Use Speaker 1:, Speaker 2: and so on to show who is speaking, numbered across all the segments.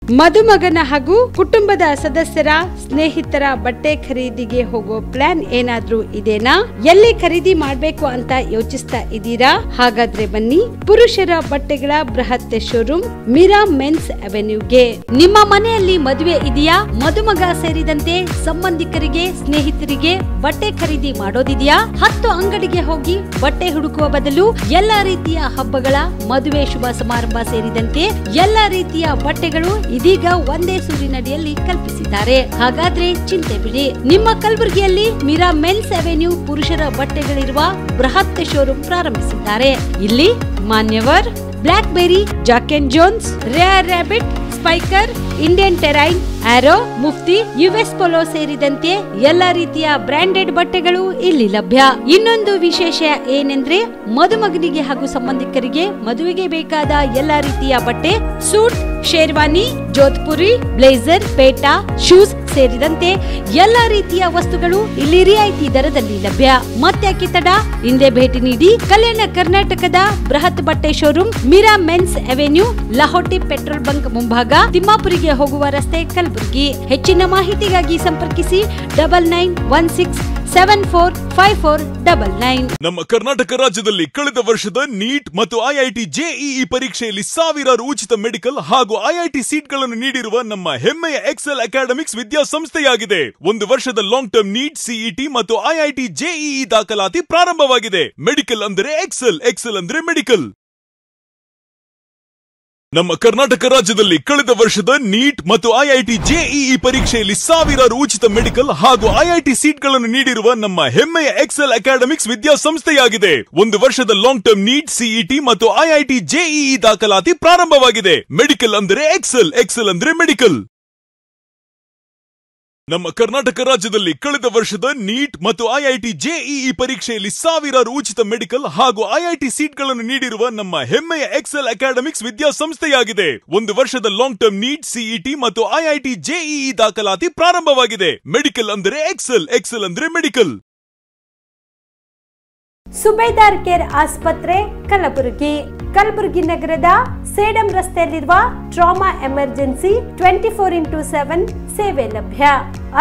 Speaker 1: ಮದುಮಗನ ಹಾಗೂ ಕುಟುಂಬದ ಸದಸ್ಯರ ಸ್ನೇಹಿತರ ಬಟ್ಟೆ ಖರೀದಿಗೆ ಹೋಗೋ ಪ್ಲಾನ್ ಏನಾದ್ರೂ ಇದೆನಾ? ಎಲ್ಲಿ ಖರೀದಿ ಮಾಡ್ಬೇಕು ಅಂತ ಯೋಚಿಸ್ತಾ ಇದ್ದೀರಾ? ಹಾಗಾದ್ರೆ ಬನ್ನಿ ಪುರುಷರ ಬಟ್ಟೆಗಳ ಬೃಹತ್ ಶೋರೂಮ್ ಮೀರಾ ಮೆನ್ಸ್ ಅವೆನ್ಯೂಗೆ. ನಿಮ್ಮ ಮನೆಯಲ್ಲಿ ಮದುವೆ ಇದೆಯಾ? ಮದುಮಗ ಸೇರಿದಂತೆ ಸಂಬಂಧಿಕರಿಗೆ ಸ್ನೇಹಿತರಿಗೆ ಬಟ್ಟೆ ಖರೀದಿ ಮಾಡೋದಿದೆಯಾ? 10 ಅಂಗಡಿಗೆ ಹೋಗಿ ಬಟ್ಟೆ ಹುಡುಕುವ ಬದಲು ಎಲ್ಲಾ ರೀತಿಯ ಹಬ್ಬಗಳ ಮದುವೆ ಶುಭ ಸಮಾರಂಭ ಸೇರಿದಂತೆ ಎಲ್ಲಾ ರೀತಿಯ ಬಟ್ಟೆಗಳು ಇದೀಗ ಒಂದೇ ಸೂರಿನಡಿಯಲ್ಲಿ ಕಲ್ಪಿಸಿದ್ದಾರೆ. ಹಾಗಾದ್ರೆ ಚಿಂತೆ ಬಿಡಿ, ನಿಮ್ಮ ಕಲಬುರಗಿಯಲ್ಲಿ ಮೀರಾ ಮೆನ್ಸ್ ಅವೆನ್ಯೂ ಪುರುಷರ ಬಟ್ಟೆಗಳಿರುವ ಬೃಹತ್ ಶೋರೂಮ್ ಪ್ರಾರಂಭಿಸಿದ್ದಾರೆ. ಇಲ್ಲಿ Manyavar, Blackberrys, Jack and Jones, Rare Rabbit, Spykar, Indian Terrain, Arrow, Mufti, US Polo ಸೇರಿದಂತೆ ಎಲ್ಲಾ ರೀತಿಯ ಬ್ರಾಂಡೆಡ್ ಬಟ್ಟೆಗಳು ಇಲ್ಲಿ ಲಭ್ಯ. ಇನ್ನೊಂದು ವಿಶೇಷ ಏನೆಂದ್ರೆ ಮದುಮಗನಿಗೆ ಹಾಗೂ ಸಂಬಂಧಿಕರಿಗೆ ಮದುವೆಗೆ ಬೇಕಾದ ಎಲ್ಲಾ ರೀತಿಯ ಬಟ್ಟೆ, ಸೂಟ್, ಶೇರ್ವಾನಿ, ಜೋಧ್ಪುರಿ, ಬ್ಲೇಸರ್, ಪೇಟಾ, ಶೂಸ್ ಸೇರಿದಂತೆ ಎಲ್ಲಾ ರೀತಿಯ ವಸ್ತುಗಳು ಇಲ್ಲಿ ರಿಯಾಯಿತಿ ದರದಲ್ಲಿ ಲಭ್ಯ. ಮತ್ತ್ಯಾಕೆ ತಡ, ಹಿಂದೆ ಭೇಟಿ ನೀಡಿ. ಕಲ್ಯಾಣ ಕರ್ನಾಟಕದ ಬೃಹತ್ ಬಟ್ಟೆ showroom Meera men's avenue, Lahoti petrol bunk ಮುಂಭಾಗ, ತಿಮ್ಮಾಪುರಿಗೆ ಹೋಗುವ ರಸ್ತೆ, ಕಲಬುರಗಿ. ಹೆಚ್ಚಿನ ಮಾಹಿತಿಗಾಗಿ ಸಂಪರ್ಕಿಸಿ 9916745499.
Speaker 2: ನಮ್ಮ ಕರ್ನಾಟಕ ರಾಜ್ಯದಲ್ಲಿ ಕಳೆದ ವರ್ಷದ ನೀಟ್ ಮತ್ತು ಐಐಟಿ ಜೆಇಇ ಪರೀಕ್ಷೆಯಲ್ಲಿ ಸಾವಿರಾರು ಉಚಿತ ಮೆಡಿಕಲ್ ಹಾಗೂ ಐಐಟಿ ಸೀಟ್ಗಳನ್ನು ನೀಡಿರುವ ನಮ್ಮ ಹೆಮ್ಮೆಯ ಎಕ್ಸೆಲ್ ಅಕಾಡೆಮಿಕ್ಸ್ ವಿದ್ಯಾಸಂಸ್ಥೆಯಾಗಿದೆ. 1 ವರ್ಷದ ಲಾಂಗ್ ಟರ್ಮ್ ನೀಟ್, ಸಿಇಟಿ ಮತ್ತು ಐಐಟಿ ಜೆಇಇ ದಾಖಲಾತಿ ಪ್ರಾರಂಭವಾಗಿದೆ. ಮೆಡಿಕಲ್ ಅಂದರೆ ಎಕ್ಸೆಲ್, ಎಕ್ಸೆಲ್ ಅಂದ್ರೆ ಮೆಡಿಕಲ್. ನಮ್ಮ ಕರ್ನಾಟಕ ರಾಜ್ಯದಲ್ಲಿ ಕಳೆದ ವರ್ಷದ ನೀಟ್ ಮತ್ತು ಐಐಟಿ ಜೆಇಇ ಪರೀಕ್ಷೆಯಲ್ಲಿ ಸಾವಿರಾರು ಉಚಿತ ಮೆಡಿಕಲ್ ಹಾಗೂ ಐಐಟಿ ಸೀಟ್ಗಳನ್ನು ನೀಡಿರುವ ನಮ್ಮ ಹೆಮ್ಮೆಯ ಎಕ್ಸೆಲ್ ಅಕಾಡೆಮಿಕ್ಸ್ ವಿದ್ಯಾಸಂಸ್ಥೆಯಾಗಿದೆ. 1 ವರ್ಷದ ಲಾಂಗ್ ಟರ್ಮ್ ನೀಟ್, ಸಿಇಟಿ ಮತ್ತು ಐಐಟಿ ಜೆಇಇ ದಾಖಲಾತಿ ಪ್ರಾರಂಭವಾಗಿದೆ. ಮೆಡಿಕಲ್ ಅಂದರೆ ಎಕ್ಸೆಲ್, ಎಕ್ಸೆಲ್ ಅಂದ್ರೆ ಮೆಡಿಕಲ್. ನಮ್ಮ ಕರ್ನಾಟಕ ರಾಜ್ಯದಲ್ಲಿ ಕಳೆದ ವರ್ಷದ ನೀಟ್ ಮತ್ತು ಐಐಟಿ ಜೆಇಇ ಪರೀಕ್ಷೆಯಲ್ಲಿ ಸಾವಿರಾರು ಉಚಿತ ಮೆಡಿಕಲ್ ಹಾಗೂ ಐಐಟಿ ಸೀಟ್ಗಳನ್ನು ನೀಡಿರುವ ನಮ್ಮ ಹೆಮ್ಮೆಯ ಎಕ್ಸೆಲ್ ಅಕಾಡೆಮಿಕ್ಸ್ ವಿದ್ಯಾಸಂಸ್ಥೆಯಾಗಿದೆ. 1 ವರ್ಷದ ಲಾಂಗ್ ಟರ್ಮ್ ನೀಟ್, ಸಿಇಟಿ ಮತ್ತು ಐಐಟಿ ಜೆಇಇ ದಾಖಲಾತಿ ಪ್ರಾರಂಭವಾಗಿದೆ. ಮೆಡಿಕಲ್ ಅಂದರೆ ಎಕ್ಸೆಲ್, ಎಕ್ಸೆಲ್ ಅಂದ್ರೆ ಮೆಡಿಕಲ್.
Speaker 1: ಸುಬೇದಾರ್ ಕೇರ್ ಆಸ್ಪತ್ರೆ, ಕಲಬುರಗಿ. ಕಲಬುರಗಿ ನಗರದ ಸೇಡಂ ರಸ್ತೆಯಲ್ಲಿರುವ ಟ್ರಾಮಾ ಎಮರ್ಜೆನ್ಸಿ 24x7 ಸೇವೆ ಲಭ್ಯ.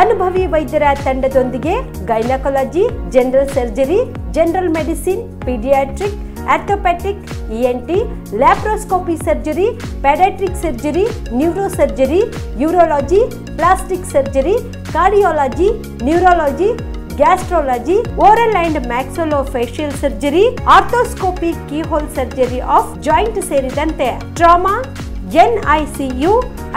Speaker 1: ಅನುಭವಿ ವೈದ್ಯರ ತಂಡದೊಂದಿಗೆ gynaecology, general surgery, general medicine, paediatric, orthopaedic, ENT, laparoscopy surgery, paediatric surgery, neuro surgery, urology, plastic surgery, cardiology, neurology, gastrology, oral and maxillofacial surgery, arthroscopy, keyhole surgery of joint ಸೇರಿದಂತೆ trauma, NICU,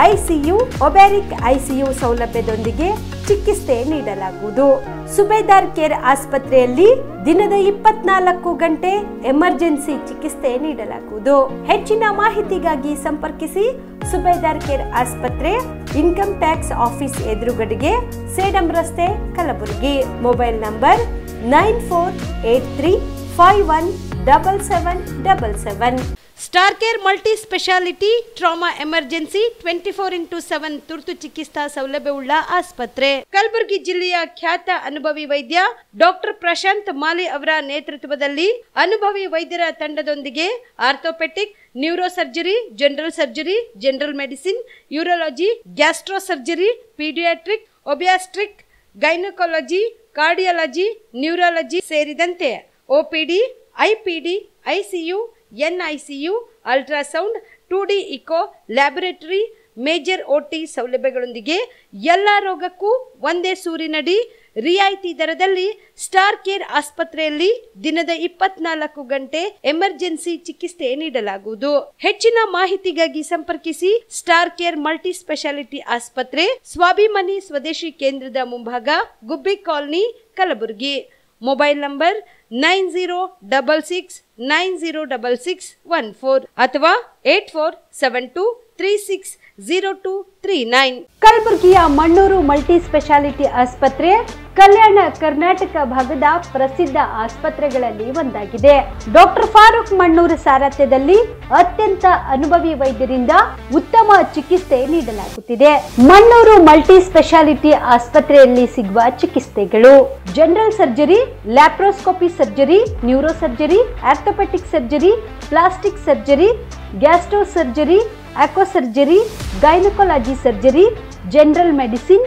Speaker 1: ICU, obstetric ICU ಸೌಲಭ್ಯದೊಂದಿಗೆ ಚಿಕಿತ್ಸೆ ನೀಡಲಾಗುವುದು. ಸುಬೇದಾರ್ care ಆಸ್ಪತ್ರೆಯಲ್ಲಿ ದಿನದ 24 ಗಂಟೆ emergency ಚಿಕಿತ್ಸೆ ನೀಡಲಾಗುವುದು. ಹೆಚ್ಚಿನ ಮಾಹಿತಿಗಾಗಿ ಸಂಪರ್ಕಿಸಿ ಸುಬೇದಾರ್ ಕೇರ್ ಆಸ್ಪತ್ರೆ, ಇನ್ಕಮ್ ಟ್ಯಾಕ್ಸ್ ಆಫೀಸ್ ಎದುರುಗಡೆಗೆ, ಸೇಡಂ ರಸ್ತೆ, Kalaburagi. Mobile number 9483517777. Star care multi speciality trauma emergency 24x7 ತುರ್ತು ಚಿಕಿತ್ಸಾ ಸೌಲಭ್ಯವುಳ್ಳ ಆಸ್ಪತ್ರೆ. ಕಲಬುರಗಿ ಜಿಲ್ಲೆಯ ಖ್ಯಾತ ಅನುಭವಿ ವೈದ್ಯ ಡಾಕ್ಟರ್ ಪ್ರಶಾಂತ್ ಮಾಲಿ ಅವರ ನೇತೃತ್ವದಲ್ಲಿ ಅನುಭವಿ ವೈದ್ಯರ ತಂಡದೊಂದಿಗೆ orthopaedic, neuro surgery, general surgery, general medicine, urology, gastro surgery, paediatric, obstetric, gynaecology, cardiology, neurology ಸೇರಿದಂತೆ OPD, IPD, ICU, NICU, ultrasound, 2D echo, laboratory, major OT ಸೌಲಭ್ಯಗಳೊಂದಿಗೆ ಎಲ್ಲ ರೋಗಕ್ಕೂ ಒಂದೇ ಸೂರಿನಡಿ ರಿಯಾಯಿತಿ ದರದಲ್ಲಿ ಸ್ಟಾರ್ ಕೇರ್ ಆಸ್ಪತ್ರೆಯಲ್ಲಿ ದಿನದ 24 ಗಂಟೆ ಎಮರ್ಜೆನ್ಸಿ ಚಿಕಿತ್ಸೆ ನೀಡಲಾಗುವುದು. ಹೆಚ್ಚಿನ ಮಾಹಿತಿಗಾಗಿ ಸಂಪರ್ಕಿಸಿ ಸ್ಟಾರ್ ಕೇರ್ ಮಲ್ಟಿ ಸ್ಪೆಷಾಲಿಟಿ ಆಸ್ಪತ್ರೆ, ಸ್ವಾಭಿಮಾನಿ ಸ್ವದೇಶಿ ಕೇಂದ್ರದ ಮುಂಭಾಗ, ಗುಬ್ಬಿ ಕಾಲನಿ, ಕಲಬುರಗಿ. ಮೊಬೈಲ್ ನಂಬರ್ 9066906614 ಅಥವಾ 8472360239. ಕಲಬುರಗಿಯ ಮಣ್ಣೂರು ಮಲ್ಟಿ ಸ್ಪೆಷಾಲಿಟಿ ಆಸ್ಪತ್ರೆ, ಕಲ್ಯಾಣ ಕರ್ನಾಟಕ ಭಾಗದ ಪ್ರಸಿದ್ಧ ಆಸ್ಪತ್ರೆಗಳಲ್ಲಿ ಒಂದಾಗಿದೆ. ಡಾಕ್ಟರ್ ಫಾರೂಕ್ ಮಣ್ಣೂರು ಸಾರಥ್ಯದಲ್ಲಿ ಅತ್ಯಂತ ಅನುಭವಿ ವೈದ್ಯರಿಂದ ಉತ್ತಮ ಚಿಕಿತ್ಸೆ ನೀಡಲಾಗುತ್ತಿದೆ. ಮಣ್ಣೂರು ಮಲ್ಟಿ ಸ್ಪೆಷಾಲಿಟಿ ಆಸ್ಪತ್ರೆಯಲ್ಲಿ ಸಿಗುವ ಚಿಕಿತ್ಸೆಗಳು: general surgery, laparoscopy surgery, neuro surgery, orthopaedic surgery, plastic surgery, gastro surgery, aqua surgery, gynaecology surgery, general medicine,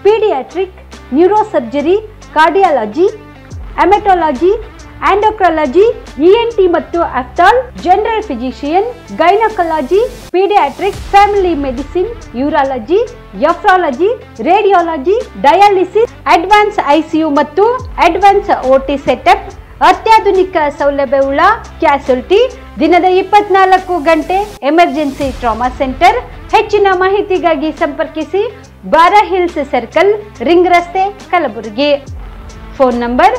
Speaker 1: paediatric, neuro surgery, cardiology, haematology, endocrinology, ENT ಮತ್ತು ophthal, general physician, gynaecology, paediatric, family medicine, urology, nephrology, radiology, dialysis, advance ICU ಮತ್ತು advance OT setup, ಅತ್ಯಾಧುನಿಕ ಸೌಲಭ್ಯವುಳ್ಳ ಕ್ಯಾಸುಲಿಟಿ, ದಿನದ 24 ಗಂಟೆ emergency trauma centre. ಹೆಚ್ಚಿನ ಮಾಹಿತಿಗಾಗಿ ಸಂಪರ್ಕಿಸಿ ಬಾರಾ hills circle, ring ರಸ್ತೆ, Kalaburagi. Phone number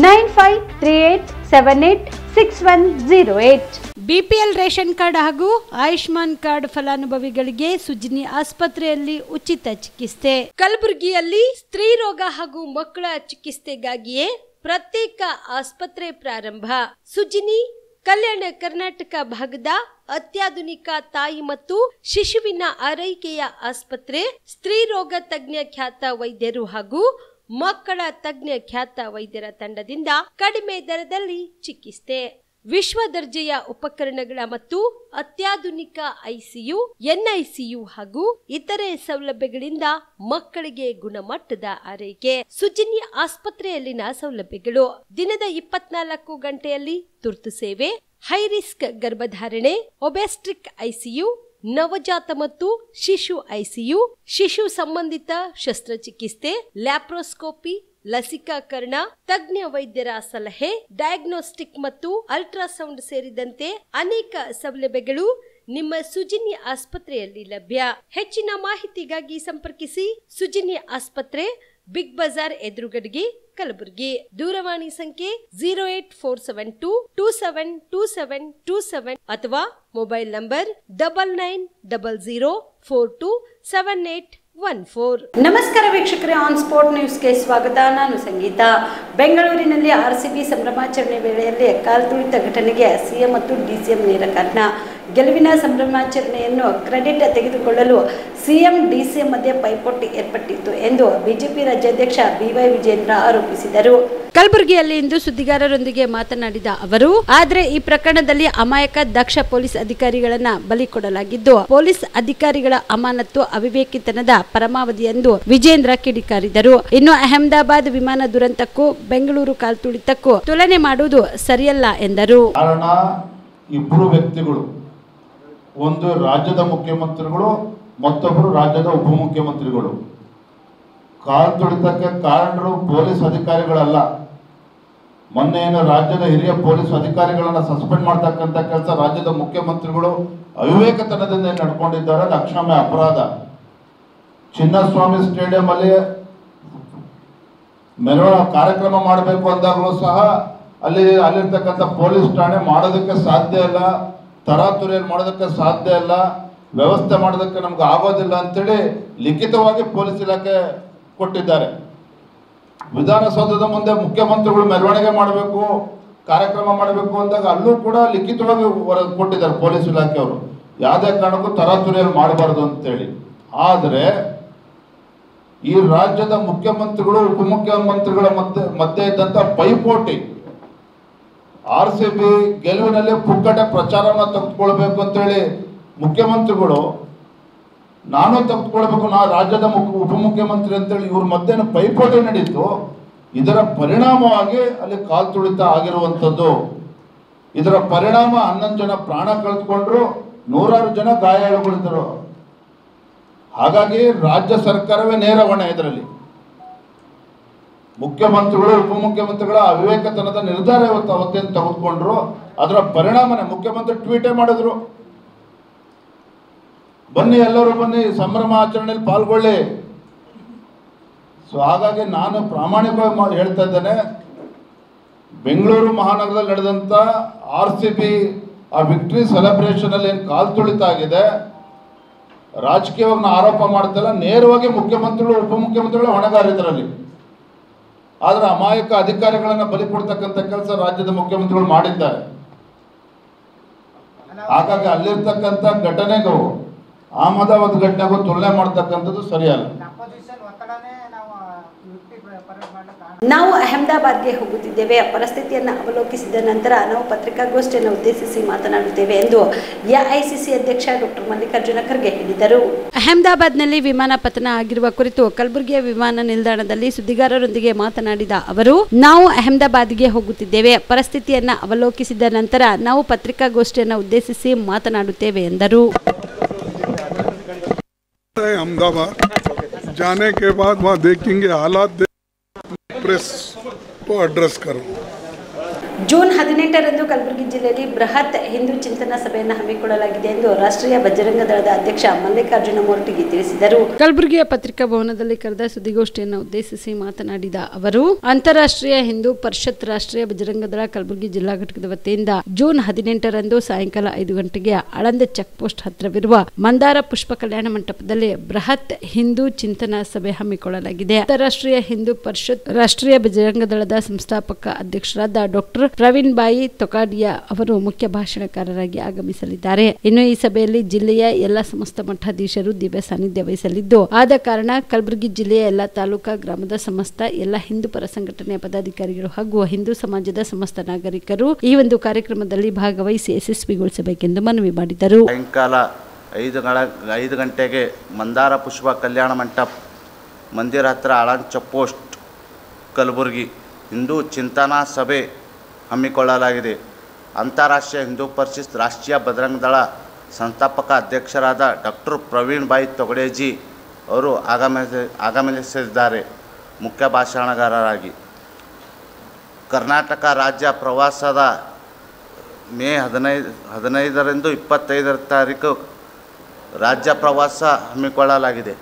Speaker 1: 9538786108. BPL ration card ಹಾಗೂ ಆಯುಷ್ಮಾನ್ ಕಾರ್ಡ್ ಫಲಾನುಭವಿಗಳಿಗೆ ಸುಜಿನಿ ಆಸ್ಪತ್ರೆಯಲ್ಲಿ ಉಚಿತ ಚಿಕಿತ್ಸೆ. ಕಲಬುರಗಿಯಲ್ಲಿ ಸ್ತ್ರೀ ರೋಗ ಹಾಗೂ ಮಕ್ಕಳ ಚಿಕಿತ್ಸೆಗಾಗಿಯೇ ಪ್ರತ್ಯೇಕ ಆಸ್ಪತ್ರೆ ಪ್ರಾರಂಭ. ಸುಜಿನಿ ಕಲ್ಯಾಣ ಕರ್ನಾಟಕ ಭಾಗದ ಅತ್ಯಾಧುನಿಕ ತಾಯಿ ಮತ್ತು ಶಿಶುವಿನ ಆರೈಕೆಯ ಆಸ್ಪತ್ರೆ. ಸ್ತ್ರೀ ರೋಗ ತಜ್ಞ ಖ್ಯಾತ ವೈದ್ಯರು ಹಾಗೂ ಮಕ್ಕಳ ತಜ್ಞ ಖ್ಯಾತ ವೈದ್ಯರ ತಂಡದಿಂದ ಕಡಿಮೆ ದರದಲ್ಲಿ ಚಿಕಿತ್ಸೆ, ವಿಶ್ವ ದರ್ಜೆಯ ಉಪಕರಣಗಳ ಮತ್ತು ಅತ್ಯಾಧುನಿಕ ಐಸಿಯು, ಎನ್ಐಸಿಯು ಹಾಗೂ ಇತರೆ ಸೌಲಭ್ಯಗಳಿಂದ ಮಕ್ಕಳಿಗೆ ಗುಣಮಟ್ಟದ ಆರೈಕೆ. ಸುಜಿನಿ ಆಸ್ಪತ್ರೆಯಲ್ಲಿನ ಸೌಲಭ್ಯಗಳು: ದಿನದ 24 ಗಂಟೆಯಲ್ಲಿ ತುರ್ತು ಸೇವೆ, ಹೈ ರಿಸ್ಕ್ ಗರ್ಭಧಾರಣೆ, ಒಬೆಸ್ಟ್ರಿಕ್ ಐಸಿಯು, ನವಜಾತ ಮತ್ತು ಶಿಶು ಐಸಿಯು, ಶಿಶು ಸಂಬಂಧಿತ ಶಸ್ತ್ರಚಿಕಿತ್ಸೆ, ಲ್ಯಾಪ್ರೋಸ್ಕೋಪಿ, ಲಸಿಕಾಕರಣ, ತಜ್ಞ ವೈದ್ಯರ ಸಲಹೆ, ಡಯಾಗ್ನೋಸ್ಟಿಕ್ ಮತ್ತು ಅಲ್ಟ್ರಾಸೌಂಡ್ ಸೇರಿದಂತೆ ಅನೇಕ ಸೌಲಭ್ಯಗಳು ನಿಮ್ಮ ಸುಜಿನಿ ಆಸ್ಪತ್ರೆಯಲ್ಲಿ ಲಭ್ಯ. ಹೆಚ್ಚಿನ ಮಾಹಿತಿಗಾಗಿ ಸಂಪರ್ಕಿಸಿ ಸುಜಿನಿ ಆಸ್ಪತ್ರೆ, ಬಿಗ್ ಬಜಾರ್ ಎದುರುಗಡೆಗೆ, ಕಲಬುರಗಿ. ದೂರವಾಣಿ ಸಂಖ್ಯೆ 08472727227 ಅಥವಾ ಮೊಬೈಲ್ ನಂಬರ್ 9900427814. ನಮಸ್ಕಾರ ವೀಕ್ಷಕರೇ, ಆನ್ ಸ್ಪಾಟ್ ನ್ಯೂಸ್ಗೆ ಸ್ವಾಗತ. ನಾನು ಸಂಗೀತ. ಬೆಂಗಳೂರಿನಲ್ಲಿ ಆರ್ಸಿಬಿ ಸಂಭ್ರಮಾಚರಣೆ ವೇಳೆಯಲ್ಲಿ ಕಾಲ್ತುಳಿತ ಘಟನೆಗೆ ಸಿಎಂ ಮತ್ತು ಡಿಸಿಎಂ ನೇರ ಕಾರಣ. ಗೆಲುವಿನ ಸಂಭ್ರಮಾಚರಣೆಯನ್ನು ಕ್ರೆಡಿಟ್ ತೆಗೆದುಕೊಳ್ಳಲು ಸಿಎಂ ಡಿಸಿಎಂ ಮಧ್ಯೆ ಪೈಪೋಟಿ ಏರ್ಪಟ್ಟಿತ್ತು ಎಂದು ಬಿಜೆಪಿ ರಾಜ್ಯಾಧ್ಯಕ್ಷ ಬಿವೈ ವಿಜೇಂದ್ರ ಆರೋಪಿಸಿದರು. ಕಲಬುರಗಿಯಲ್ಲಿ ಇಂದು ಸುದ್ದಿಗಾರರೊಂದಿಗೆ ಮಾತನಾಡಿದ ಅವರು, ಆದರೆ ಈ ಪ್ರಕರಣದಲ್ಲಿ ಅಮಾಯಕ ದಕ್ಷ ಪೊಲೀಸ್ ಅಧಿಕಾರಿಗಳನ್ನ ಬಲಿ ಕೊಡಲಾಗಿದ್ದು, ಪೊಲೀಸ್ ಅಧಿಕಾರಿಗಳ ಅಮಾನತ್ತು ಅವಿವೇಕಿತನದ ಪರಮಾವಧಿ ಎಂದು ವಿಜೇಂದ್ರ ಕಿಡಿಕಾರಿದರು. ಇನ್ನು ಅಹಮದಾಬಾದ್ ವಿಮಾನ ದುರಂತಕ್ಕೂ ಬೆಂಗಳೂರು ಕಾಲ್ತುಳಿತಕ್ಕೂ ತುಲನೆ ಮಾಡುವುದು ಸರಿಯಲ್ಲ ಎಂದರು.
Speaker 3: ಇಬ್ಬರು ವ್ಯಕ್ತಿಗಳು, ಒಂದು ರಾಜ್ಯದ ಮುಖ್ಯಮಂತ್ರಿಗಳು, ಮತ್ತೊಬ್ಬರು ರಾಜ್ಯದ ಉಪಮುಖ್ಯಮಂತ್ರಿಗಳು. ಕಾಲ್ತುಳಿತಕ್ಕೆ ಕಾರಣರು ಪೊಲೀಸ್ ಅಧಿಕಾರಿಗಳಲ್ಲ. ಮೊನ್ನೆ ಏನು ರಾಜ್ಯದ ಹಿರಿಯ ಪೊಲೀಸ್ ಅಧಿಕಾರಿಗಳನ್ನ ಸಸ್ಪೆಂಡ್ ಮಾಡ್ತಕ್ಕಂಥ ಕೆಲಸ ರಾಜ್ಯದ ಮುಖ್ಯಮಂತ್ರಿಗಳು ಅವಿವೇಕತನದಿಂದ ನಡ್ಕೊಂಡಿದ್ದಾರೆ. ಅದು ಅಕ್ಷಮ್ಯ ಅಪರಾಧ. ಚಿನ್ನಸ್ವಾಮಿ ಸ್ಟೇಡಿಯಂ ಅಲ್ಲಿ ಮೆರವಣಿಗೆ ಕಾರ್ಯಕ್ರಮ ಮಾಡಬೇಕು ಅಂದಾಗಲೂ ಸಹ ಅಲ್ಲಿರ್ತಕ್ಕಂಥ ಪೊಲೀಸ್ ಠಾಣೆ ಮಾಡೋದಕ್ಕೆ ಸಾಧ್ಯ ಇಲ್ಲ, ತರಾತುರಿಯಲ್ಲಿ ಮಾಡೋದಕ್ಕೆ ಸಾಧ್ಯ ಇಲ್ಲ, ವ್ಯವಸ್ಥೆ ಮಾಡೋದಕ್ಕೆ ನಮ್ಗೆ ಆಗೋದಿಲ್ಲ ಅಂತೇಳಿ ಲಿಖಿತವಾಗಿ ಪೊಲೀಸ್ ಇಲಾಖೆ ಕೊಟ್ಟಿದ್ದಾರೆ. ವಿಧಾನಸೌಧದ ಮುಂದೆ ಮುಖ್ಯಮಂತ್ರಿಗಳು ಮೆರವಣಿಗೆ ಮಾಡಬೇಕು, ಕಾರ್ಯಕ್ರಮ ಮಾಡಬೇಕು ಅಂದಾಗ ಅಲ್ಲೂ ಕೂಡ ಲಿಖಿತವಾಗಿ ಕೊಟ್ಟಿದ್ದಾರೆ ಪೊಲೀಸ್ ಇಲಾಖೆಯವರು, ಯಾವುದೇ ಕಾರಣಕ್ಕೂ ತರಾತುರಿಯಲ್ಲಿ ಮಾಡಬಾರ್ದು ಅಂತೇಳಿ. ಆದರೆ ಈ ರಾಜ್ಯದ ಮುಖ್ಯಮಂತ್ರಿಗಳು ಉಪಮುಖ್ಯಮಂತ್ರಿಗಳ ಮಧ್ಯೆ ಇದ್ದಂಥ ಪೈಪೋಟಿ, ಆರ್ಸಿಬಿ ಗೆಲುವಿನಲ್ಲಿ ಪುಕ್ಕಟೆ ಪ್ರಚಾರನ ತೆಗೆದುಕೊಳ್ಬೇಕು ಅಂತೇಳಿ ಮುಖ್ಯಮಂತ್ರಿಗಳು, ನಾನು ತೆಗೆದುಕೊಳ್ಬೇಕು, ನಾ ರಾಜ್ಯದ ಉಪಮುಖ್ಯಮಂತ್ರಿ ಅಂತೇಳಿ ಇವ್ರ ಮಧ್ಯೆ ಪೈಪೋಟಿ ನಡೀತು. ಇದರ ಪರಿಣಾಮವಾಗಿ ಅಲ್ಲಿ ಕಾಲ್ತುಳಿತ ಆಗಿರುವಂಥದ್ದು. ಇದರ ಪರಿಣಾಮ 11 ಜನ ಪ್ರಾಣ ಕಳೆದುಕೊಂಡ್ರು, 100 ಜನ ಗಾಯಾಳುಗಳಿದ್ದರು. ಹಾಗಾಗಿ ರಾಜ್ಯ ಸರ್ಕಾರವೇ ನೇರ ಹೊಣೆ. ಇದರಲ್ಲಿ ಮುಖ್ಯಮಂತ್ರಿಗಳು ಉಪಮುಖ್ಯಮಂತ್ರಿಗಳ ಅವಿವೇಕತನದ ನಿರ್ಧಾರ ಅವತ್ತೇನು ತೆಗೆದುಕೊಂಡ್ರು, ಅದರ ಪರಿಣಾಮನೇ ಮುಖ್ಯಮಂತ್ರಿ ಟ್ವೀಟೇ ಮಾಡಿದ್ರು, ಬನ್ನಿ ಎಲ್ಲರೂ ಬನ್ನಿ ಸಂಭ್ರಮ ಆಚರಣೆಯಲ್ಲಿ ಪಾಲ್ಗೊಳ್ಳಿ. ಸೊ ಹಾಗಾಗಿ ನಾನು ಪ್ರಾಮಾಣಿಕವಾಗಿ ಹೇಳ್ತಾ ಇದ್ದೇನೆ, ಬೆಂಗಳೂರು ಮಹಾನಗರದಲ್ಲಿ ನಡೆದಂಥ ಆರ್ಸಿಬಿ ಆ ವಿಕ್ಟ್ರಿ ಸೆಲೆಬ್ರೇಷನ್ ಅಲ್ಲಿ ಏನು ಕಾಲ್ತುಳಿತ ಆಗಿದೆ, ರಾಜಕೀಯವಾಗಿ ಆರೋಪ ಮಾಡ್ತಲ್ಲ, ನೇರವಾಗಿ ಮುಖ್ಯಮಂತ್ರಿಗಳು ಉಪಮುಖ್ಯಮಂತ್ರಿಗಳು ಹೊಣೆಗಾರಿದ್ರಲ್ಲಿ. ಆದರೆ ಅಮಾಯಕ ಅಧಿಕಾರಿಗಳನ್ನ ಬಲಿ ಕೊಡ್ತಕ್ಕಂಥ ಕೆಲಸ ರಾಜ್ಯದ ಮುಖ್ಯಮಂತ್ರಿಗಳು ಮಾಡಿದ್ದಾರೆ. ಹಾಗಾಗಿ ಅಲ್ಲಿರ್ತಕ್ಕಂಥ ಘಟನೆಗೂ ಅಹಮದಾಬಾದ್ ಘಟನೆಗೂ ತುಲನೆ ಮಾಡ್ತಕ್ಕಂಥದ್ದು ಸರಿಯಲ್ಲ.
Speaker 1: ನಾವು ಅಹಮದಾಬಾದ್ಗೆ ಹೋಗುತ್ತಿದ್ದೇವೆ. ಪರಿಸ್ಥಿತಿಯನ್ನು ಅವಲೋಕಿಸಿದ ನಂತರ ನಾವು ಪತ್ರಿಕಾಗೋಷ್ಠಿಯನ್ನು ಉದ್ದೇಶಿಸಿ ಮಾತನಾಡುತ್ತೇವೆ ಎಂದು ಎಐಸಿಸಿ ಅಧ್ಯಕ್ಷ ಡಾಕ್ಟರ್ ಮಲ್ಲಿಕಾರ್ಜುನ ಖರ್ಗೆ ಹೇಳಿದರು. ಅಹಮದಾಬಾದ್ನಲ್ಲಿ ವಿಮಾನ ಪತನ ಆಗಿರುವ ಕುರಿತು ಕಲಬುರಗಿಯ ವಿಮಾನ ನಿಲ್ದಾಣದಲ್ಲಿ ಸುದ್ದಿಗಾರರೊಂದಿಗೆ ಮಾತನಾಡಿದ ಅವರು, ನಾವು ಅಹಮದಾಬಾದ್ಗೆ ಹೋಗುತ್ತಿದ್ದೇವೆ. ಪರಿಸ್ಥಿತಿಯನ್ನು ಅವಲೋಕಿಸಿದ ನಂತರ ನಾವು ಪತ್ರಿಕಾಗೋಷ್ಠಿಯನ್ನು ಉದ್ದೇಶಿಸಿ ಮಾತನಾಡುತ್ತೇವೆ ಎಂದರು.
Speaker 4: अहमदाबाद जाने के बाद वहाँ देखेंगे हालात, प्रेस को एड्रेस करो.
Speaker 1: ಜೂನ್ 18ರಂದು ಕಲಬುರಗಿ ಜಿಲ್ಲೆಯಲ್ಲಿ ಬೃಹತ್ ಹಿಂದೂ ಚಿಂತನಾ ಸಭೆಯನ್ನು ಹಮ್ಮಿಕೊಳ್ಳಲಾಗಿದೆ ಎಂದು ರಾಷ್ಟ್ರೀಯ ಬಜರಂಗ ದಳದ ಅಧ್ಯಕ್ಷ ಮಲ್ಲಿಕಾರ್ಜುನ ಮೂರ್ತಿಗೆ ತಿಳಿಸಿದರು. ಕಲಬುರಗಿಯ ಪತ್ರಿಕಾ ಭವನದಲ್ಲಿ ಕರೆದ ಸುದ್ದಿಗೋಷ್ಠಿಯನ್ನು ಉದ್ದೇಶಿಸಿ ಮಾತನಾಡಿದ ಅವರು, ಅಂತಾರಾಷ್ಟ್ರೀಯ ಹಿಂದೂ ಪರಿಷತ್ ರಾಷ್ಟ್ರೀಯ ಬಜರಂಗ ದಳ ಕಲಬುರಗಿ ಜಿಲ್ಲಾ ಘಟಕದ ವತಿಯಿಂದ ಜೂನ್ 18ರಂದು ಸಾಯಂಕಾಲ 5 ಗಂಟೆಗೆ ಆಳಂದ ಚೆಕ್ ಪೋಸ್ಟ್ ಹತ್ತಿರವಿರುವ ಮಂದಾರ ಪುಷ್ಪ ಕಲ್ಯಾಣ ಮಂಟಪದಲ್ಲಿ ಬೃಹತ್ ಹಿಂದೂ ಚಿಂತನಾ ಸಭೆ ಹಮ್ಮಿಕೊಳ್ಳಲಾಗಿದೆ. ಅಂತಾರಾಷ್ಟ್ರೀಯ ಹಿಂದೂ ಪರಿಷತ್ ರಾಷ್ಟ್ರೀಯ ಬಜರಂಗ ದಳದ ಸಂಸ್ಥಾಪಕ ಅಧ್ಯಕ್ಷರಾದ ಡಾಕ್ಟರ್ ಪ್ರವೀಣ್ ಬಾಯಿ ತೊಕಾಡಿಯಾ ಅವರು ಮುಖ್ಯ ಭಾಷಣಕಾರರಾಗಿ ಆಗಮಿಸಲಿದ್ದಾರೆ. ಇನ್ನು ಈ ಸಭೆಯಲ್ಲಿ ಜಿಲ್ಲೆಯ ಎಲ್ಲ ಸಮಸ್ತ ಮಠಾಧೀಶರು ದಿವ್ಯ ಸಾನ್ನಿಧ್ಯ ವಹಿಸಲಿದ್ದು, ಆದ ಕಾರಣ ಕಲಬುರಗಿ ಜಿಲ್ಲೆಯ ಎಲ್ಲ ತಾಲೂಕಾ ಗ್ರಾಮದ ಸಮಸ್ತ ಎಲ್ಲ ಹಿಂದೂ ಪರ ಸಂಘಟನೆಯ ಪದಾಧಿಕಾರಿಗಳು ಹಾಗೂ ಹಿಂದೂ ಸಮಾಜದ ಸಮಸ್ತ ನಾಗರಿಕರು ಈ ಒಂದು ಕಾರ್ಯಕ್ರಮದಲ್ಲಿ ಭಾಗವಹಿಸಿ ಯಶಸ್ವಿಗೊಳಿಸಬೇಕೆಂದು ಮನವಿ ಮಾಡಿದರು.
Speaker 5: ಸಾಯಂಕಾಲ 5 ಗಂಟೆಗೆ ಮಂದಾರ ಪುಷ್ಪ ಕಲ್ಯಾಣ ಮಂಟಪ ಮಂದಿರ ಹತ್ರ ಆಳಂದ ಚೆಕ್ ಪೋಸ್ಟ್ ಕಲಬುರಗಿ ಹಿಂದೂ ಚಿಂತನಾ ಸಭೆ ಹಮ್ಮಿಕೊಳ್ಳಲಾಗಿದೆ. ಅಂತಾರಾಷ್ಟ್ರೀಯ ಹಿಂದೂ ಪರಿಷತ್ ರಾಷ್ಟ್ರೀಯ ಬಜರಂಗ ದಳ ಸಂಸ್ಥಾಪಕ ಅಧ್ಯಕ್ಷರಾದ ಡಾಕ್ಟರ್ ಪ್ರವೀಣ್ ಬಾಯಿ ತೊಗಡೇಜಿ ಅವರು ಆಗಮಿಸಲಿದ್ದಾರೆ ಮುಖ್ಯ ಭಾಷಣಗಾರರಾಗಿ. ಕರ್ನಾಟಕ ರಾಜ್ಯ ಪ್ರವಾಸದ ಮೇ 15ರಿಂದ 25 ತಾರೀಕು ರಾಜ್ಯ ಪ್ರವಾಸ ಹಮ್ಮಿಕೊಳ್ಳಲಾಗಿದೆ.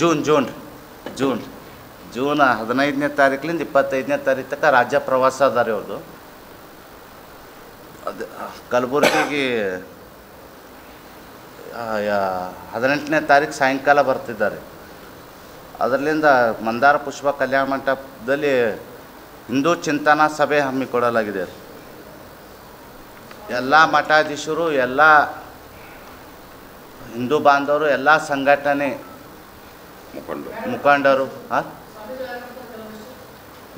Speaker 5: ಜೂನ್ 15ನೇ ತಾರೀಕಿನಿಂದ 25ನೇ ತಾರೀಕು ತನಕ ರಾಜ್ಯ ಪ್ರವಾಸ ಅದ ರೀ ಅವ್ರದ್ದು. ಅದು ಕಲಬುರಗಿಗೆ 18ನೇ ತಾರೀಕು ಸಾಯಂಕಾಲ ಬರ್ತಿದ್ದಾರೆ. ಅದರಲ್ಲಿಂದ ಮಂದಾರ ಪುಷ್ಪ ಕಲ್ಯಾಣ ಮಂಟಪದಲ್ಲಿ ಹಿಂದೂ ಚಿಂತನಾ ಸಭೆ ಹಮ್ಮಿಕೊಳ್ಳಲಾಗಿದೆ. ಎಲ್ಲ ಮಠಾಧೀಶರು, ಎಲ್ಲ ಹಿಂದೂ ಬಾಂಧವರು, ಎಲ್ಲ ಸಂಘಟನೆ ಮುಖಂಡರು,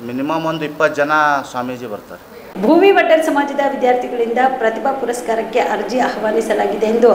Speaker 5: ಮಿನಿಮಮ್ ಒಂದು 20 ಜನ ಸ್ವಾಮೀಜಿ ಬರ್ತಾರೆ.
Speaker 1: ಭೂಮಿ ವಡ್ಡರ್ ಸಮಾಜದ ವಿದ್ಯಾರ್ಥಿಗಳಿಂದ ಪ್ರತಿಭಾ ಪುರಸ್ಕಾರಕ್ಕೆ ಅರ್ಜಿ ಆಹ್ವಾನಿಸಲಾಗಿದೆ ಎಂದು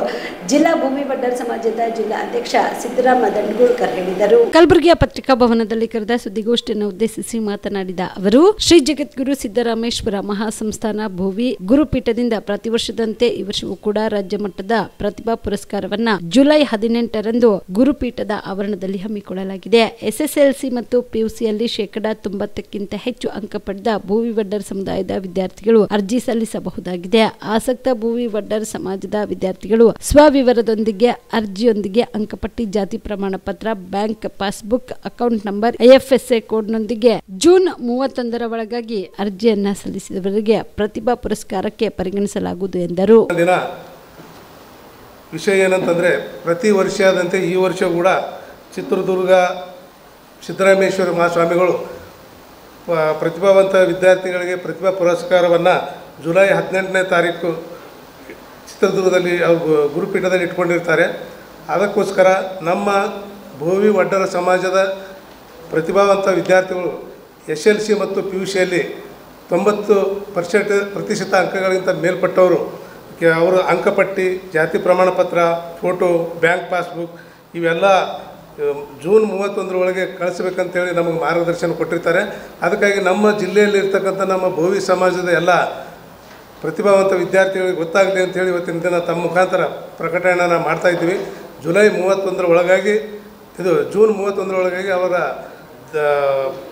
Speaker 1: ಜಿಲ್ಲಾ ಭೂಮಿ ವಡ್ಡರ್ ಸಮಾಜದ ಜಿಲ್ಲಾ ಅಧ್ಯಕ್ಷ ಸಿದ್ದರಾಮ ದಂಡಗೂಳ್ಕರ್ ಹೇಳಿದರು. ಕಲಬುರಗಿಯ ಪತ್ರಿಕಾ ಭವನದಲ್ಲಿ ಕರೆದ ಸುದ್ದಿಗೋಷ್ಠಿಯನ್ನು ಉದ್ದೇಶಿಸಿ ಮಾತನಾಡಿದ ಅವರು, ಶ್ರೀ ಜಗದ್ಗುರು ಸಿದ್ದರಾಮೇಶ್ವರ ಮಹಾಸಂಸ್ಥಾನ ಭೂವಿ ಗುರುಪೀಠದಿಂದ ಪ್ರತಿ ವರ್ಷದಂತೆ ಈ ವರ್ಷವೂ ಕೂಡ ರಾಜ್ಯ ಮಟ್ಟದ ಪ್ರತಿಭಾ ಪುರಸ್ಕಾರವನ್ನ ಜುಲೈ 18ರಂದು ಗುರುಪೀಠದ ಆವರಣದಲ್ಲಿ ಹಮ್ಮಿಕೊಳ್ಳಲಾಗಿದೆ. ಎಸ್ಎಸ್ಎಲ್ಸಿ ಮತ್ತು ಪಿಯುಸಿಯಲ್ಲಿ 90%ಕ್ಕಿಂತ ಹೆಚ್ಚು ಅಂಕ ಪಡೆದ ಭೂವಿ ವಡ್ಡರ್ ಸಮುದಾಯದ ವಿದ್ಯಾರ್ಥಿಗಳು ಅರ್ಜಿ ಸಲ್ಲಿಸಬಹುದಾಗಿದೆ. ಆಸಕ್ತ ಭೂವಿ ವಡ್ಡರ್ ಸಮಾಜದ ವಿದ್ಯಾರ್ಥಿಗಳು ಸ್ವವಿವರದೊಂದಿಗೆ ಅರ್ಜಿಯೊಂದಿಗೆ ಅಂಕಪಟ್ಟಿ, ಜಾತಿ ಪ್ರಮಾಣ ಪತ್ರ, bank passbook, account number, IFSC ಕೋಡ್ನೊಂದಿಗೆ ಜೂನ್ 31ರ ಒಳಗಾಗಿ ಅರ್ಜಿಯನ್ನ ಸಲ್ಲಿಸಿದವರಿಗೆ ಪ್ರತಿಭಾ ಪುರಸ್ಕಾರಕ್ಕೆ ಪರಿಗಣಿಸಲಾಗುವುದು ಎಂದರು.
Speaker 6: ವಿಷಯ ಏನಂತಂದರೆ, ಪ್ರತಿ ವರ್ಷದಂತೆ ಈ ವರ್ಷ ಕೂಡ ಚಿತ್ರದುರ್ಗ ಸಿದ್ದರಾಮೇಶ್ವರ ಮಹಾಸ್ವಾಮಿಗಳು ಪ್ರತಿಭಾವಂತ ವಿದ್ಯಾರ್ಥಿಗಳಿಗೆ ಪ್ರತಿಭಾ ಪುರಸ್ಕಾರವನ್ನು ಜುಲೈ 18ನೇ ತಾರೀಕು ಚಿತ್ರದುರ್ಗದಲ್ಲಿ ಅವರು ಗುರುಪೀಠದಲ್ಲಿ ಇಟ್ಕೊಂಡಿರ್ತಾರೆ. ಅದಕ್ಕೋಸ್ಕರ ನಮ್ಮ ಭೂವಿ ವಡ್ಡರ ಸಮಾಜದ ಪ್ರತಿಭಾವಂತ ವಿದ್ಯಾರ್ಥಿಗಳು SLC ಮತ್ತು PUCಯಲ್ಲಿ 90% ಅಂಕಗಳಿಗಿಂತ ಮೇಲ್ಪಟ್ಟವರು ಅವರ ಅಂಕಪಟ್ಟಿ, ಜಾತಿ ಪ್ರಮಾಣ ಪತ್ರ, ಫೋಟೋ, ಬ್ಯಾಂಕ್ ಪಾಸ್ಬುಕ್ ಇವೆಲ್ಲ ಜೂನ್ 31ರೊಳಗೆ ಕಳಿಸ್ಬೇಕಂತೇಳಿ ನಮಗೆ ಮಾರ್ಗದರ್ಶನ ಕೊಟ್ಟಿರ್ತಾರೆ. ಅದಕ್ಕಾಗಿ ನಮ್ಮ ಜಿಲ್ಲೆಯಲ್ಲಿ ಇರ್ತಕ್ಕಂಥ ನಮ್ಮ ಭೋವಿ ಸಮಾಜದ ಎಲ್ಲ ಪ್ರತಿಭಾವಂತ ವಿದ್ಯಾರ್ಥಿಗಳಿಗೆ ಗೊತ್ತಾಗಲಿ ಅಂತೇಳಿ ಇವತ್ತಿನ ದಿನ ತಮ್ಮ ಮುಖಾಂತರ ಪ್ರಕಟಣೆಯನ್ನು ಮಾಡ್ತಾಯಿದ್ದೀವಿ. ಜುಲೈ 31ರ ಒಳಗಾಗಿ ಜೂನ್ 31ರೊಳಗಾಗಿ ಅವರ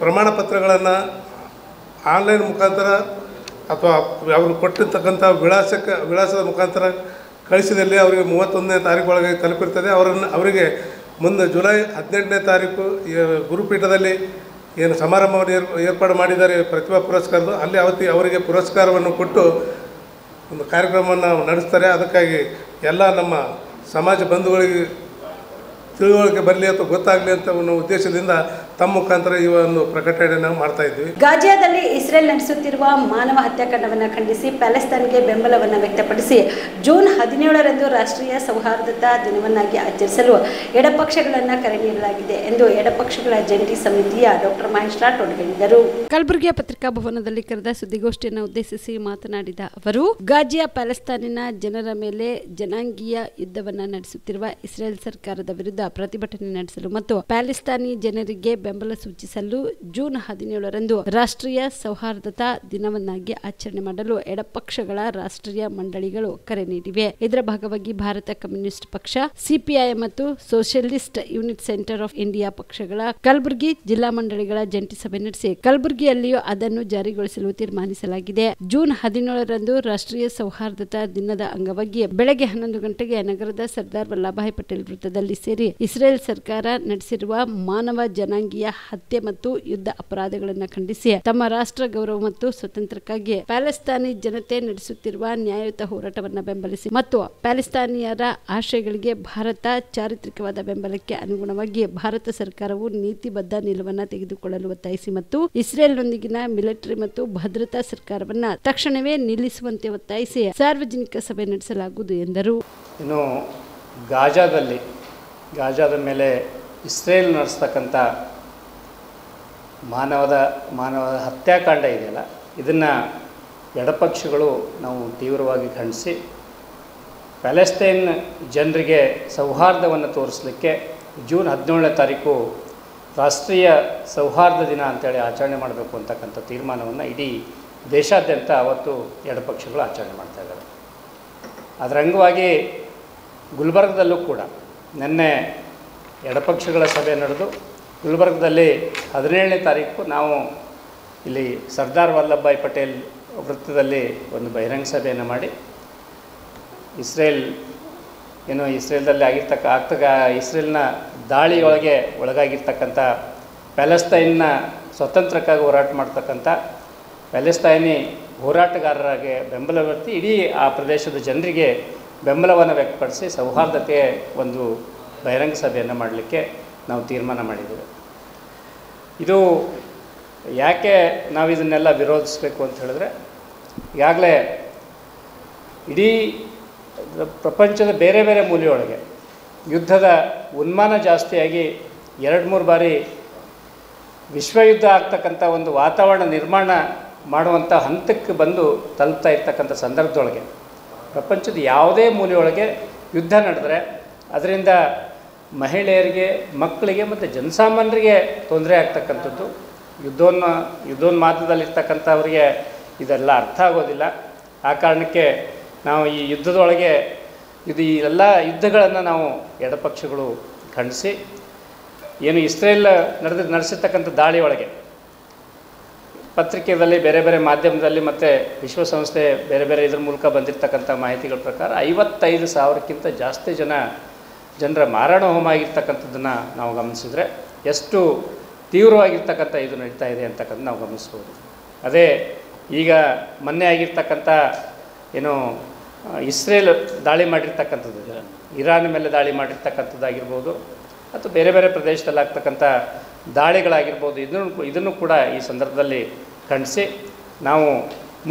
Speaker 6: ಪ್ರಮಾಣ ಪತ್ರಗಳನ್ನು ಆನ್ಲೈನ್ ಮುಖಾಂತರ ಅಥವಾ ಅವರು ಕೊಟ್ಟಿರ್ತಕ್ಕಂಥ ವಿಳಾಸದ ಮುಖಾಂತರ ಕಳಿಸಿದಲ್ಲಿ ಅವರಿಗೆ 31ನೇ ತಾರೀಕು ಒಳಗೆ ತಲುಪಿರ್ತದೆ. ಅವರಿಗೆ ಮುಂದೆ ಜುಲೈ 18ನೇ ತಾರೀಕು ಗುರುಪೀಠದಲ್ಲಿ ಏನು ಸಮಾರಂಭವನ್ನು ಏರ್ಪಾಡು ಮಾಡಿದ್ದಾರೆ ಪ್ರತಿಭಾ ಪುರಸ್ಕಾರದ್ದು, ಅಲ್ಲಿ ಅವರಿಗೆ ಪುರಸ್ಕಾರವನ್ನು ಕೊಟ್ಟು ಒಂದು ಕಾರ್ಯಕ್ರಮವನ್ನು ನಡೆಸ್ತಾರೆ. ಅದಕ್ಕಾಗಿ ಎಲ್ಲ ನಮ್ಮ ಸಮಾಜ ಬಂಧುಗಳಿಗೆ ತಿಳುವಳಿಕೆ ಬರಲಿ ಅಥವಾ ಗೊತ್ತಾಗಲಿ ಅಂತ ಒಂದು ಉದ್ದೇಶದಿಂದ ತಮ್ಮ ಮುಖಾಂತರ ಈ ಒಂದು ಪ್ರಕಟಣೆಯನ್ನು ಮಾಡ್ತಾ ಇದ್ವಿ.
Speaker 1: ಗಾಜಿಯಾದಲ್ಲಿ ಇಸ್ರೇಲ್ ನಡೆಸುತ್ತಿರುವ ಮಾನವ ಹತ್ಯಾಕಾಂಡವನ್ನು ಖಂಡಿಸಿ ಪ್ಯಾಲೆಸ್ತೈನ್ಗೆ ಬೆಂಬಲವನ್ನು ವ್ಯಕ್ತಪಡಿಸಿ ಜೂನ್ 17ರಂದು ರಾಷ್ಟ್ರೀಯ ಸೌಹಾರ್ದತಾ ದಿನವನ್ನಾಗಿ ಆಚರಿಸಲು ಎಡಪಕ್ಷಗಳನ್ನು ಕರೆ ನೀಡಲಾಗಿದೆ ಎಂದು ಎಡಪಕ್ಷಗಳ ಜಂಟಿ ಸಮಿತಿಯ ಡಾಕ್ಟರ್ ಮಹೇಶ್ ರಾಠೋಡ್ ಹೇಳಿದರು. ಕಲಬುರಗಿಯ ಪತ್ರಿಕಾ ಭವನದಲ್ಲಿ ಕರೆದ ಸುದ್ದಿಗೋಷ್ಠಿಯನ್ನು ಉದ್ದೇಶಿಸಿ ಮಾತನಾಡಿದ ಅವರು, ಗಾಜಿಯಾ ಪ್ಯಾಲೆಸ್ತೈನಿನ ಜನರ ಮೇಲೆ ಜನಾಂಗೀಯ ಯುದ್ಧವನ್ನು ನಡೆಸುತ್ತಿರುವ ಇಸ್ರೇಲ್ ಸರ್ಕಾರದ ವಿರುದ್ಧ ಪ್ರತಿಭಟನೆ ನಡೆಸಲು ಮತ್ತು ಪ್ಯಾಲೆಸ್ತೈನಿ ಜನರಿಗೆ ಬೆಂಬಲ ಸೂಚಿಸಲು ಜೂನ್ 17ರಂದು ರಾಷ್ಟ್ರೀಯ ಸೌಹಾರ್ದತಾ ದಿನವನ್ನಾಗಿ ಆಚರಣೆ ಮಾಡಲು ಎಡಪಕ್ಷಗಳ ರಾಷ್ಟ್ರೀಯ ಮಂಡಳಿಗಳು ಕರೆ ನೀಡಿವೆ. ಇದರ ಭಾಗವಾಗಿ ಭಾರತ ಕಮ್ಯುನಿಸ್ಟ್ ಪಕ್ಷ, ಸಿಪಿಐ ಮತ್ತು socialist unit centre of India ಪಕ್ಷಗಳ ಕಲಬುರಗಿ ಜಿಲ್ಲಾ ಮಂಡಳಿಗಳ ಜಂಟಿ ಸಭೆ ನಡೆಸಿ ಕಲಬುರಗಿಯಲ್ಲಿಯೂ ಅದನ್ನು ಜಾರಿಗೊಳಿಸಲು ತೀರ್ಮಾನಿಸಲಾಗಿದೆ. ಜೂನ್ 17ರಂದು ರಾಷ್ಟ್ರೀಯ ಸೌಹಾರ್ದತಾ ದಿನದ ಅಂಗವಾಗಿ ಬೆಳಗ್ಗೆ 11 ಗಂಟೆಗೆ ನಗರದ ಸರ್ದಾರ್ ವಲ್ಲಭಾಯ್ ಪಟೇಲ್ ವೃತ್ತದಲ್ಲಿ ಸೇರಿ ಇಸ್ರೇಲ್ ಸರ್ಕಾರ ನಡೆಸಿರುವ ಮಾನವ ಜನಾಂಗೀಯ ಹತ್ಯೆ ಮತ್ತು ಯುದ್ಧ ಅಪರಾಧಗಳನ್ನು ಖಂಡಿಸಿ ತಮ್ಮ ರಾಷ್ಟ್ರ ಗೌರವ ಮತ್ತು ಸ್ವತಂತ್ರಕ್ಕಾಗಿ ಪ್ಯಾಲೆಸ್ತೈನಿ ಜನತೆ ನಡೆಸುತ್ತಿರುವ ನ್ಯಾಯಯುತ ಹೋರಾಟವನ್ನು ಬೆಂಬಲಿಸಿ ಮತ್ತು ಪ್ಯಾಲೆಸ್ತೈನಿಯರ ಆಶಯಗಳಿಗೆ ಭಾರತ ಚಾರಿತ್ರಿಕವಾದ ಬೆಂಬಲಕ್ಕೆ ಅನುಗುಣವಾಗಿ ಭಾರತ ಸರ್ಕಾರವು ನೀತಿಬದ್ಧ ನಿಲುವನ್ನು ತೆಗೆದುಕೊಳ್ಳಲು ಒತ್ತಾಯಿಸಿ ಮತ್ತು ಇಸ್ರೇಲ್ನೊಂದಿಗಿನ ಮಿಲಿಟರಿ ಮತ್ತು ಭದ್ರತಾ ಸರ್ಕಾರವನ್ನು ತಕ್ಷಣವೇ ನಿಲ್ಲಿಸುವಂತೆ ಒತ್ತಾಯಿಸಿ ಸಾರ್ವಜನಿಕ ಸಭೆ ನಡೆಸಲಾಗುವುದು ಎಂದರು.
Speaker 7: ಇನ್ನು ಗಾಜಾದ ಮೇಲೆ ಇಸ್ರೇಲ್ ನಡೆಸ್ತಕ್ಕಂಥ ಮಾನವದ ಹತ್ಯಾಕಾಂಡ ಇದೆಯಲ್ಲ, ಇದನ್ನು ಎಡಪಕ್ಷಗಳು ನಾವು ತೀವ್ರವಾಗಿ ಖಂಡಿಸಿ ಪ್ಯಾಲೆಸ್ತೈನ್ ಜನರಿಗೆ ಸೌಹಾರ್ದವನ್ನು ತೋರಿಸಲಿಕ್ಕೆ ಜೂನ್ 17ನೇ ತಾರೀಕು ರಾಷ್ಟ್ರೀಯ ಸೌಹಾರ್ದ ದಿನ ಅಂತೇಳಿ ಆಚರಣೆ ಮಾಡಬೇಕು ಅಂತಕ್ಕಂಥ ತೀರ್ಮಾನವನ್ನು ಇಡೀ ದೇಶಾದ್ಯಂತ ಅವತ್ತು ಎಡಪಕ್ಷಗಳು ಆಚರಣೆ ಮಾಡ್ತಾಯಿದ್ದಾರೆ. ಅದರ ಅಂಗವಾಗಿ ಗುಲ್ಬರ್ಗದಲ್ಲೂ ಕೂಡ ನಿನ್ನೆ ಎಡಪಕ್ಷಗಳ ಸಭೆ ನಡೆದು ಗುಲ್ಬರ್ಗದಲ್ಲಿ 17ನೇ ತಾರೀಕು ನಾವು ಇಲ್ಲಿ ಸರ್ದಾರ್ ವಲ್ಲಭಭಾಯ್ ಪಟೇಲ್ ವೃತ್ತದಲ್ಲಿ ಒಂದು ಬಹಿರಂಗ ಸಭೆಯನ್ನು ಮಾಡಿ ಇಸ್ರೇಲ್ನಲ್ಲಿ ಇಸ್ರೇಲ್ನ ದಾಳಿಯೊಳಗೆ ಒಳಗಾಗಿರ್ತಕ್ಕಂಥ ಪ್ಯಾಲೆಸ್ತೈನ್ನ ಸ್ವತಂತ್ರಕ್ಕಾಗಿ ಹೋರಾಟ ಮಾಡ್ತಕ್ಕಂಥ ಪ್ಯಾಲೆಸ್ತೈನಿ ಹೋರಾಟಗಾರರಿಗೆ ಬೆಂಬಲ ವ್ಯಕ್ತಿ ಇಡೀ ಆ ಪ್ರದೇಶದ ಜನರಿಗೆ ಬೆಂಬಲವನ್ನು ವ್ಯಕ್ತಪಡಿಸಿ ಸೌಹಾರ್ದತೆಯ ಒಂದು ಬಹಿರಂಗ ಸಭೆಯನ್ನು ಮಾಡಲಿಕ್ಕೆ ನಾವು ತೀರ್ಮಾನ ಮಾಡಿದ್ದೇವೆ. ಇದು ಯಾಕೆ ನಾವು ಇದನ್ನೆಲ್ಲ ವಿರೋಧಿಸಬೇಕು ಅಂತ ಹೇಳಿದ್ರೆ, ಈಗಾಗಲೇ ಇಡೀ ಪ್ರಪಂಚದ ಬೇರೆ ಬೇರೆ ಮೂಲೆಯೊಳಗೆ ಯುದ್ಧದ ಉನ್ಮಾನ ಜಾಸ್ತಿಯಾಗಿ 2-3 ಬಾರಿ ವಿಶ್ವಯುದ್ಧ ಆಗ್ತಕ್ಕಂಥ ಒಂದು ವಾತಾವರಣ ನಿರ್ಮಾಣ ಮಾಡುವಂಥ ಹಂತಕ್ಕೆ ಬಂದು ತಲುಪ್ತಾ ಇರ್ತಕ್ಕಂಥ ಸಂದರ್ಭದೊಳಗೆ ಪ್ರಪಂಚದ ಯಾವುದೇ ಮೂಲೆಯೊಳಗೆ ಯುದ್ಧ ನಡೆದರೆ ಅದರಿಂದ ಮಹಿಳೆಯರಿಗೆ, ಮಕ್ಕಳಿಗೆ ಮತ್ತು ಜನಸಾಮಾನ್ಯರಿಗೆ ತೊಂದರೆ ಆಗ್ತಕ್ಕಂಥದ್ದು. ಯುದ್ಧೋನ್ಮಾದದಲ್ಲಿರ್ತಕ್ಕಂಥವ್ರಿಗೆ ಇದೆಲ್ಲ ಅರ್ಥ ಆಗೋದಿಲ್ಲ. ಆ ಕಾರಣಕ್ಕೆ ನಾವು ಈ ಯುದ್ಧದೊಳಗೆ ಈ ಎಲ್ಲ ಯುದ್ಧಗಳನ್ನು ನಾವು ಎಡಪಕ್ಷಗಳು ಖಂಡಿಸಿ ಏನು ಇಸ್ರೇಲ್ ನಡೆಸಿರ್ತಕ್ಕಂಥ ದಾಳಿಯೊಳಗೆ ಪತ್ರಿಕೆಯಲ್ಲಿ ಬೇರೆ ಬೇರೆ ಮಾಧ್ಯಮದಲ್ಲಿ ಮತ್ತು ವಿಶ್ವಸಂಸ್ಥೆ ಬೇರೆ ಬೇರೆ ಇದ್ರ ಮೂಲಕ ಬಂದಿರತಕ್ಕಂಥ ಮಾಹಿತಿಗಳ ಪ್ರಕಾರ 55,000ಕ್ಕಿಂತ ಜಾಸ್ತಿ ಜನರ ಮಾರಣ ಹೋಮ ಆಗಿರ್ತಕ್ಕಂಥದ್ದನ್ನು ನಾವು ಗಮನಿಸಿದರೆ ಎಷ್ಟು ತೀವ್ರವಾಗಿರ್ತಕ್ಕಂಥ ಇದು ನಡೀತಾ ಇದೆ ಅಂತಕ್ಕಂಥ ನಾವು ಗಮನಿಸ್ಬೋದು. ಅದೇ ಈಗ ಮೊನ್ನೆ ಆಗಿರ್ತಕ್ಕಂಥ ಏನು ಇಸ್ರೇಲ್ ದಾಳಿ ಮಾಡಿರ್ತಕ್ಕಂಥದ್ದು, ಇರಾನ್ ಮೇಲೆ ದಾಳಿ ಮಾಡಿರ್ತಕ್ಕಂಥದ್ದಾಗಿರ್ಬೋದು ಅಥವಾ ಬೇರೆ ಬೇರೆ ಪ್ರದೇಶದಲ್ಲಿ ಆಗ್ತಕ್ಕಂಥ ದಾಳಿಗಳಾಗಿರ್ಬೋದು, ಇದನ್ನು ಕೂಡ ಈ ಸಂದರ್ಭದಲ್ಲಿ ಖಂಡಿಸಿ ನಾವು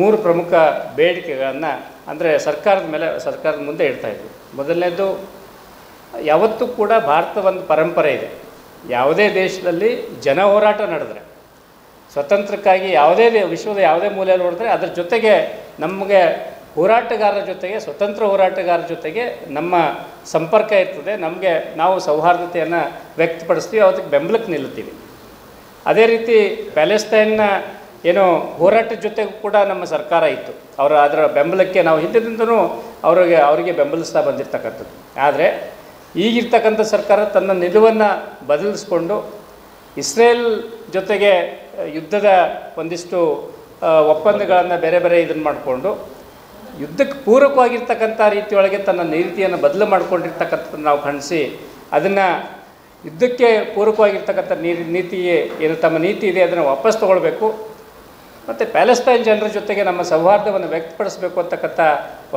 Speaker 7: 3 ಪ್ರಮುಖ ಬೇಡಿಕೆಗಳನ್ನು ಅಂದರೆ ಸರ್ಕಾರದ ಮುಂದೆ ಇಡ್ತಾಯಿದ್ವಿ. ಮೊದಲನೇದು, ಯಾವತ್ತೂ ಕೂಡ ಭಾರತದ ಒಂದು ಪರಂಪರೆ ಇದೆ, ಯಾವುದೇ ದೇಶದಲ್ಲಿ ಜನ ಹೋರಾಟ ನಡೆದರೆ ಸ್ವತಂತ್ರಕ್ಕಾಗಿ ವಿಶ್ವದ ಯಾವುದೇ ಮೂಲೆಯಲ್ಲಿ ನೋಡಿದ್ರೆ ಅದ್ರ ಜೊತೆಗೆ ನಮಗೆ ಹೋರಾಟಗಾರರ ಜೊತೆಗೆ, ಸ್ವತಂತ್ರ ಹೋರಾಟಗಾರರ ಜೊತೆಗೆ ನಮ್ಮ ಸಂಪರ್ಕ ಇರ್ತದೆ. ನಾವು ಸೌಹಾರ್ದತೆಯನ್ನು ವ್ಯಕ್ತಪಡಿಸ್ತೀವಿ, ಅವತ್ತಿಗೆ ಬೆಂಬಲಕ್ಕೆ ನಿಲ್ಲುತ್ತೀವಿ. ಅದೇ ರೀತಿ ಪ್ಯಾಲೆಸ್ತೈನ್ನ ಹೋರಾಟದ ಜೊತೆಗೂ ಕೂಡ ನಮ್ಮ ಸರ್ಕಾರ ಇತ್ತು. ಅದರ ಬೆಂಬಲಕ್ಕೆ ನಾವು ಹಿಂದಿನಿಂದನೂ ಅವರಿಗೆ ಬೆಂಬಲಿಸ್ತಾ ಬಂದಿರತಕ್ಕಂಥದ್ದು. ಆದರೆ ಈಗಿರ್ತಕ್ಕಂಥ ಸರ್ಕಾರ ತನ್ನ ನಿಲುವನ್ನು ಬದಲಿಸ್ಕೊಂಡು ಇಸ್ರೇಲ್ ಜೊತೆಗೆ ಯುದ್ಧದ ಒಂದಿಷ್ಟು ಒಪ್ಪಂದಗಳನ್ನು ಬೇರೆ ಬೇರೆ ಇದನ್ನು ಮಾಡಿಕೊಂಡು ಯುದ್ಧಕ್ಕೆ ಪೂರಕವಾಗಿರ್ತಕ್ಕಂಥ ರೀತಿಯೊಳಗೆ ತನ್ನ ನೀತಿಯನ್ನು ಬದಲು ಮಾಡಿಕೊಂಡಿರ್ತಕ್ಕಂಥದ್ದು ನಾವು ಖಂಡಿಸಿ ಅದನ್ನು ಯುದ್ಧಕ್ಕೆ ಪೂರಕವಾಗಿರ್ತಕ್ಕಂಥ ತಮ್ಮ ನೀತಿ ಇದೆ ಅದನ್ನು ವಾಪಸ್ ತೊಗೊಳ್ಬೇಕು ಮತ್ತು ಪ್ಯಾಲೆಸ್ತೈನ್ ಜನರ ಜೊತೆಗೆ ನಮ್ಮ ಸೌಹಾರ್ದವನ್ನು ವ್ಯಕ್ತಪಡಿಸಬೇಕು ಅಂತಕ್ಕಂಥ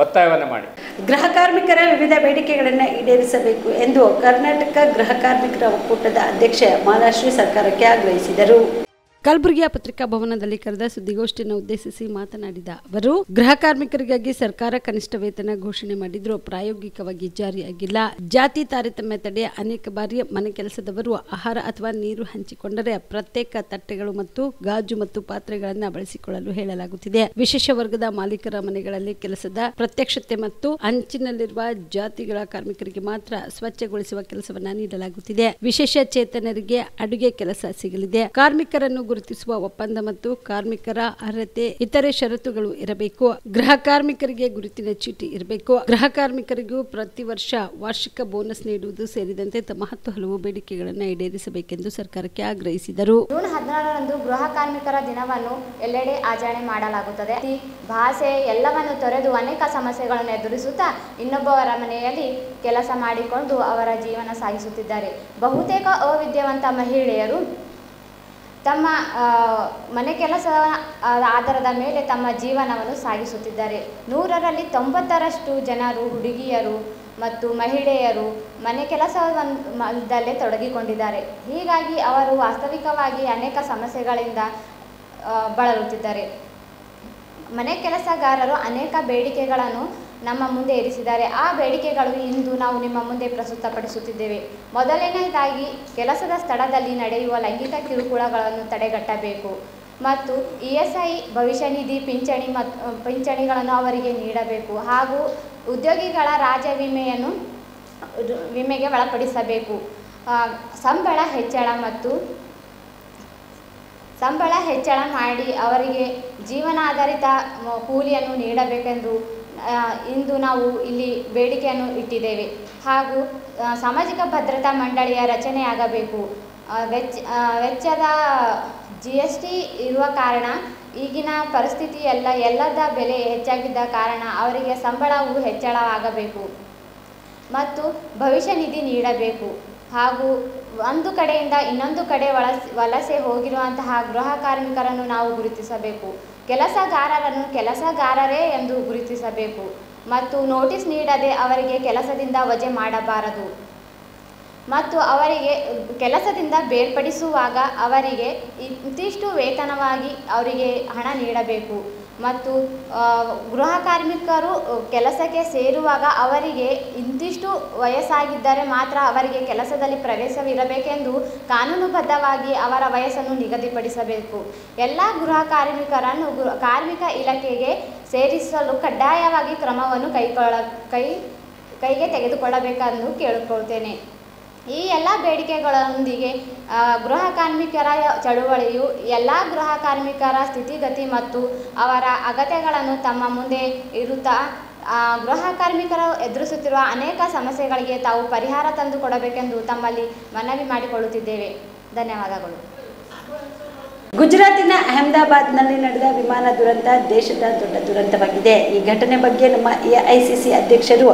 Speaker 7: ಒತ್ತಾಯವನ್ನು ಮಾಡಿ.
Speaker 1: ಗೃಹ ಕಾರ್ಮಿಕರ ವಿವಿಧ ಬೇಡಿಕೆಗಳನ್ನು ಈಡೇರಿಸಬೇಕು ಎಂದು ಕರ್ನಾಟಕ ಗೃಹ ಕಾರ್ಮಿಕರ ಒಕ್ಕೂಟದ ಅಧ್ಯಕ್ಷೆ ಮಾಲಾಶ್ರೀ ಸರ್ಕಾರಕ್ಕೆ ಆಗ್ರಹಿಸಿದರು. ಕಲಬುರಗಿಯ ಪತ್ರಿಕಾ ಭವನದಲ್ಲಿ ಕರೆದ ಸುದ್ದಿಗೋಷ್ಠಿಯನ್ನು ಉದ್ದೇಶಿಸಿ ಮಾತನಾಡಿದ ಅವರು, ಗೃಹ ಕಾರ್ಮಿಕರಿಗಾಗಿ ಸರ್ಕಾರ ಕನಿಷ್ಠ ವೇತನ ಘೋಷಣೆ ಮಾಡಿದ್ರೂ ಪ್ರಾಯೋಗಿಕವಾಗಿ ಜಾರಿಯಾಗಿಲ್ಲ. ಜಾತಿ ತಾರತಮ್ಯ ತಡೆ ಅನೇಕ ಬಾರಿ ಮನೆ ಕೆಲಸದವರು ಆಹಾರ ಅಥವಾ ನೀರು ಹಂಚಿಕೊಂಡರೆ ಪ್ರತ್ಯೇಕ ತಟ್ಟೆಗಳು ಮತ್ತು ಗಾಜು ಮತ್ತು ಪಾತ್ರೆಗಳನ್ನು ಬಳಸಿಕೊಳ್ಳಲು ಹೇಳಲಾಗುತ್ತಿದೆ. ವಿಶೇಷ ವರ್ಗದ ಮಾಲೀಕರ ಮನೆಗಳಲ್ಲಿ ಕೆಲಸದ ಪ್ರತ್ಯಕ್ಷತೆ ಮತ್ತು ಅಂಚಿನಲ್ಲಿರುವ ಜಾತಿಗಳ ಕಾರ್ಮಿಕರಿಗೆ ಮಾತ್ರ ಸ್ವಚ್ಛಗೊಳಿಸುವ ಕೆಲಸವನ್ನ ನೀಡಲಾಗುತ್ತಿದೆ. ವಿಶೇಷ ಚೇತನರಿಗೆ ಅಡುಗೆ ಕೆಲಸ ಸಿಗಲಿದೆ. ಕಾರ್ಮಿಕರನ್ನು ಗುರುತಿಸುವ ಒಪ್ಪಂದ ಮತ್ತು ಕಾರ್ಮಿಕರ ಅರ್ಹತೆ ಇತರೆ ಷರತ್ತುಗಳು ಇರಬೇಕು. ಗೃಹ ಕಾರ್ಮಿಕರಿಗೆ ಗುರುತಿನ ಚೀಟಿ ಇರಬೇಕು. ಗೃಹ ಕಾರ್ಮಿಕರಿಗೂ ಪ್ರತಿ ವರ್ಷ ವಾರ್ಷಿಕ ಬೋನಸ್ ನೀಡುವುದು ಸೇರಿದಂತೆ ತಮ್ಮ 10 ಹಲವು ಬೇಡಿಕೆಗಳನ್ನು ಈಡೇರಿಸಬೇಕೆಂದು ಸರ್ಕಾರಕ್ಕೆ ಆಗ್ರಹಿಸಿದರು.
Speaker 8: ಜೂನ್ 16ರಂದು ಗೃಹ ಕಾರ್ಮಿಕರ ದಿನವನ್ನು ಎಲ್ಲೆಡೆ ಆಚರಣೆ ಮಾಡಲಾಗುತ್ತದೆ. ಭಾಷೆ ಎಲ್ಲವನ್ನು ತೊರೆದು ಅನೇಕ ಸಮಸ್ಯೆಗಳನ್ನು ಎದುರಿಸುತ್ತಾ ಇನ್ನೊಬ್ಬವರ ಮನೆಯಲ್ಲಿ ಕೆಲಸ ಮಾಡಿಕೊಂಡು ಅವರ ಜೀವನ ಸಾಗಿಸುತ್ತಿದ್ದಾರೆ. ಬಹುತೇಕ ಅವಿದ್ಯಾವಂತ ಮಹಿಳೆಯರು ತಮ್ಮ ಮನೆ ಕೆಲಸದ ಆಧಾರದ ಮೇಲೆ ತಮ್ಮ ಜೀವನವನ್ನು ಸಾಗಿಸುತ್ತಿದ್ದಾರೆ. 100ರಲ್ಲಿ 90ರಷ್ಟು ಜನರು ಹುಡುಗಿಯರು ಮತ್ತು ಮಹಿಳೆಯರು ಮನೆ ಕೆಲಸದಲ್ಲೇ ತೊಡಗಿಕೊಂಡಿದ್ದಾರೆ. ಹೀಗಾಗಿ ಅವರು ವಾಸ್ತವಿಕವಾಗಿ ಅನೇಕ ಸಮಸ್ಯೆಗಳಿಂದ ಬಳಲುತ್ತಿದ್ದಾರೆ. ಮನೆ ಕೆಲಸಗಾರರು ಅನೇಕ ಬೇಡಿಕೆಗಳನ್ನು ನಮ್ಮ ಮುಂದೆ ಇರಿಸಿದ್ದಾರೆ. ಆ ಬೇಡಿಕೆಗಳು ಇಂದು ನಾವು ನಿಮ್ಮ ಮುಂದೆ ಪ್ರಸ್ತುತಪಡಿಸುತ್ತಿದ್ದೇವೆ. ಮೊದಲನೆಯದಾಗಿ, ಕೆಲಸದ ಸ್ಥಳದಲ್ಲಿ ನಡೆಯುವ ಲೈಂಗಿಕ ಕಿರುಕುಳಗಳನ್ನು ತಡೆಗಟ್ಟಬೇಕು ಮತ್ತು ESI ಭವಿಷ್ಯ ನಿಧಿ ಪಿಂಚಣಿಗಳನ್ನು ಅವರಿಗೆ ನೀಡಬೇಕು ಹಾಗೂ ಉದ್ಯೋಗಿಗಳ ರಾಜ್ಯ ವಿಮೆಗೆ ಒಳಪಡಿಸಬೇಕು. ಸಂಬಳ ಹೆಚ್ಚಳ ಮಾಡಿ ಅವರಿಗೆ ಜೀವನಾಧಾರಿತ ಕೂಲಿಯನ್ನು ನೀಡಬೇಕೆಂದು ಇಂದು ನಾವು ಇಲ್ಲಿ ಬೇಡಿಕೆಯನ್ನು ಇಟ್ಟಿದ್ದೇವೆ. ಹಾಗೂ ಸಾಮಾಜಿಕ ಭದ್ರತಾ ಮಂಡಳಿಯ ರಚನೆಯಾಗಬೇಕು. ವೆಚ್ಚದ GST ಇರುವ ಕಾರಣ ಈಗಿನ ಪರಿಸ್ಥಿತಿ ಎಲ್ಲದ ಬೆಲೆ ಹೆಚ್ಚಾಗಿದ್ದ ಕಾರಣ ಅವರಿಗೆ ಸಂಬಳವು ಹೆಚ್ಚಳವಾಗಬೇಕು ಮತ್ತು ಭವಿಷ್ಯ ನಿಧಿ ನೀಡಬೇಕು. ಹಾಗೂ ಒಂದು ಕಡೆಯಿಂದ ಇನ್ನೊಂದು ಕಡೆ ವಲಸೆ ಹೋಗಿರುವಂತಹ ಗೃಹ ಕಾರ್ಮಿಕರನ್ನು ನಾವು ಗುರುತಿಸಬೇಕು. ಕೆಲಸಗಾರರನ್ನು ಕೆಲಸಗಾರರೇ ಎಂದು ಗುರುತಿಸಬೇಕು ಮತ್ತು ನೋಟಿಸ್ ನೀಡದೆ ಅವರಿಗೆ ಕೆಲಸದಿಂದ ವಜೆ ಮಾಡಬಾರದು ಮತ್ತು ಅವರಿಗೆ ಕೆಲಸದಿಂದ ಬೇರ್ಪಡಿಸುವಾಗ ಅವರಿಗೆ ಇಂತಿಷ್ಟು ವೇತನವಾಗಿ ಅವರಿಗೆ ಹಣ ನೀಡಬೇಕು ಮತ್ತು ಗೃಹ ಕಾರ್ಮಿಕರು ಕೆಲಸಕ್ಕೆ ಸೇರುವಾಗ ಅವರಿಗೆ ಇಂತಿಷ್ಟು ವಯಸ್ಸಾಗಿದ್ದರೆ ಮಾತ್ರ ಅವರಿಗೆ ಕೆಲಸದಲ್ಲಿ ಪ್ರವೇಶವಿರಬೇಕೆಂದು ಕಾನೂನುಬದ್ಧವಾಗಿ ಅವರ ವಯಸ್ಸನ್ನು ನಿಗದಿಪಡಿಸಬೇಕು. ಎಲ್ಲ ಗೃಹ ಕಾರ್ಮಿಕರನ್ನು ಕಾರ್ಮಿಕ ಇಲಾಖೆಗೆ ಸೇರಿಸಲು ಕಡ್ಡಾಯವಾಗಿ ಕ್ರಮವನ್ನು ಕೈಗೆ ತೆಗೆದುಕೊಳ್ಳಬೇಕೆಂದು ಕೇಳಿಕೊಳ್ತೇನೆ. ಈ ಎಲ್ಲ ಬೇಡಿಕೆಗಳೊಂದಿಗೆ ಗೃಹ ಕಾರ್ಮಿಕರ ಚಳುವಳಿಯು ಎಲ್ಲ ಗೃಹ ಕಾರ್ಮಿಕರ ಸ್ಥಿತಿಗತಿ ಮತ್ತು ಅವರ ಅಗತ್ಯಗಳನ್ನು ತಮ್ಮ ಮುಂದೆ ಇರುತ್ತಾ ಗೃಹ ಕಾರ್ಮಿಕರು ಎದುರಿಸುತ್ತಿರುವ ಅನೇಕ ಸಮಸ್ಯೆಗಳಿಗೆ ತಾವು ಪರಿಹಾರ ತಂದುಕೊಡಬೇಕೆಂದು ತಮ್ಮಲ್ಲಿ ಮನವಿ ಮಾಡಿಕೊಳ್ಳುತ್ತಿದ್ದೇವೆ. ಧನ್ಯವಾದಗಳು.
Speaker 1: ಗುಜರಾತಿನ ಅಹಮದಾಬಾದ್ನಲ್ಲಿ ನಡೆದ ವಿಮಾನ ದುರಂತ ದೇಶದ ದೊಡ್ಡ ದುರಂತವಾಗಿದೆ. ಈ ಘಟನೆ ಬಗ್ಗೆ ನಮ್ಮ AICC ಅಧ್ಯಕ್ಷರು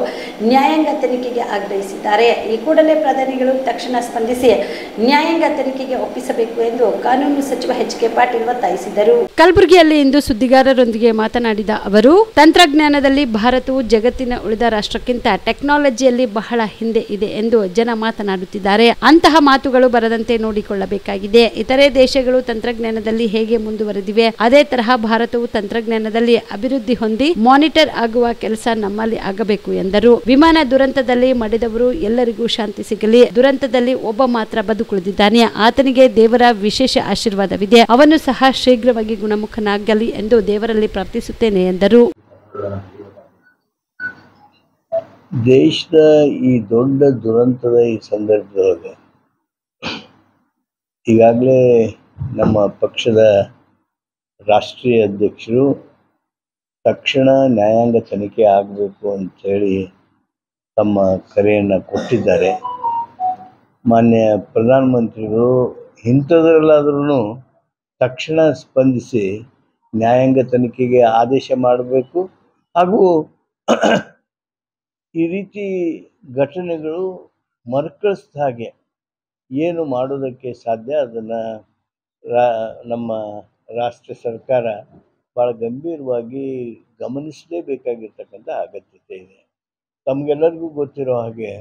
Speaker 1: ನ್ಯಾಯಾಂಗ ತನಿಖೆಗೆ ಆಗ್ರಹಿಸಿದ್ದಾರೆ. ಈ ಕೂಡಲೇ ಪ್ರಧಾನಿಗಳು ತಕ್ಷಣ ಸ್ಪಂದಿಸಿ ನ್ಯಾಯಾಂಗ ತನಿಖೆಗೆ ಒಪ್ಪಿಸಬೇಕು ಎಂದು ಕಾನೂನು ಸಚಿವ HK ಪಾಟೀಲ್ ಒತ್ತಾಯಿಸಿದರು. ಕಲಬುರಗಿಯಲ್ಲಿ ಇಂದು ಸುದ್ದಿಗಾರರೊಂದಿಗೆ ಮಾತನಾಡಿದ ಅವರು, ತಂತ್ರಜ್ಞಾನದಲ್ಲಿ ಭಾರತವು ಜಗತ್ತಿನ ಉಳಿದ ರಾಷ್ಟ್ರಕ್ಕಿಂತ ಟೆಕ್ನಾಲಜಿಯಲ್ಲಿ ಬಹಳ ಹಿಂದೆ ಇದೆ ಎಂದು ಜನ ಮಾತನಾಡುತ್ತಿದ್ದಾರೆ. ಅಂತಹ ಮಾತುಗಳು ಬರದಂತೆ ನೋಡಿಕೊಳ್ಳಬೇಕಾಗಿದೆ. ಇತರೆ ದೇಶಗಳು ತಂತ್ರಜ್ಞಾನದಲ್ಲಿ ಹೇಗೆ ಮುಂದುವರೆದಿವೆ ಅದೇ ತರಹ ಭಾರತವು ತಂತ್ರಜ್ಞಾನದಲ್ಲಿ ಅಭಿವೃದ್ಧಿ ಹೊಂದಿ ಮಾನಿಟರ್ ಆಗುವ ಕೆಲಸ ನಮ್ಮಲ್ಲಿ ಆಗಬೇಕು ಎಂದರು. ವಿಮಾನ ದುರಂತದಲ್ಲಿ ಮಡಿದವರು ಎಲ್ಲರಿಗೂ ಶಾಂತಿ ಸಿಗಲಿ. ದುರಂತದಲ್ಲಿ ಒಬ್ಬ ಮಾತ್ರ ಬದುಕುಳಿದಿದ್ದಾನೆ. ಆತನಿಗೆ ದೇವರ ವಿಶೇಷ ಆಶೀರ್ವಾದವಿದೆ. ಅವನು ಸಹ ಶೀಘ್ರವಾಗಿ ಗುಣಮುಖನಾಗಲಿ ಎಂದು ದೇವರಲ್ಲಿ ಪ್ರಾರ್ಥಿಸುತ್ತೇನೆ ಎಂದರು.
Speaker 9: ದೇಶದ ಈ ದೊಡ್ಡ ದುರಂತದ ಈ ಸಂದರ್ಭದೊಳಗೆ ಈಗಾಗಲೇ ನಮ್ಮ ಪಕ್ಷದ ರಾಷ್ಟ್ರೀಯ ಅಧ್ಯಕ್ಷರು ತಕ್ಷಣ ನ್ಯಾಯಾಂಗ ತನಿಖೆ ಆಗಬೇಕು ಅಂಥೇಳಿ ತಮ್ಮ ಕರೆಯನ್ನು ಕೊಟ್ಟಿದ್ದಾರೆ. ಮಾನ್ಯ ಪ್ರಧಾನಮಂತ್ರಿಗಳು ಇಂಥದ್ರಲ್ಲಾದ್ರೂ ತಕ್ಷಣ ಸ್ಪಂದಿಸಿ ನ್ಯಾಯಾಂಗ ತನಿಖೆಗೆ ಆದೇಶ ಮಾಡಬೇಕು. ಹಾಗೂ ಈ ರೀತಿ ಘಟನೆಗಳು ಮರುಕಳಿಸಿದ ಹಾಗೆ ಏನು ಮಾಡೋದಕ್ಕೆ ಸಾಧ್ಯ ಅದನ್ನು ನಮ್ಮ ರಾಷ್ಟ್ರ ಸರ್ಕಾರ ಭಾಳ ಗಂಭೀರವಾಗಿ ಗಮನಿಸಲೇಬೇಕಾಗಿರ್ತಕ್ಕಂಥ ಅಗತ್ಯತೆ ಇದೆ. ತಮಗೆಲ್ಲರಿಗೂ ಗೊತ್ತಿರೋ ಹಾಗೆ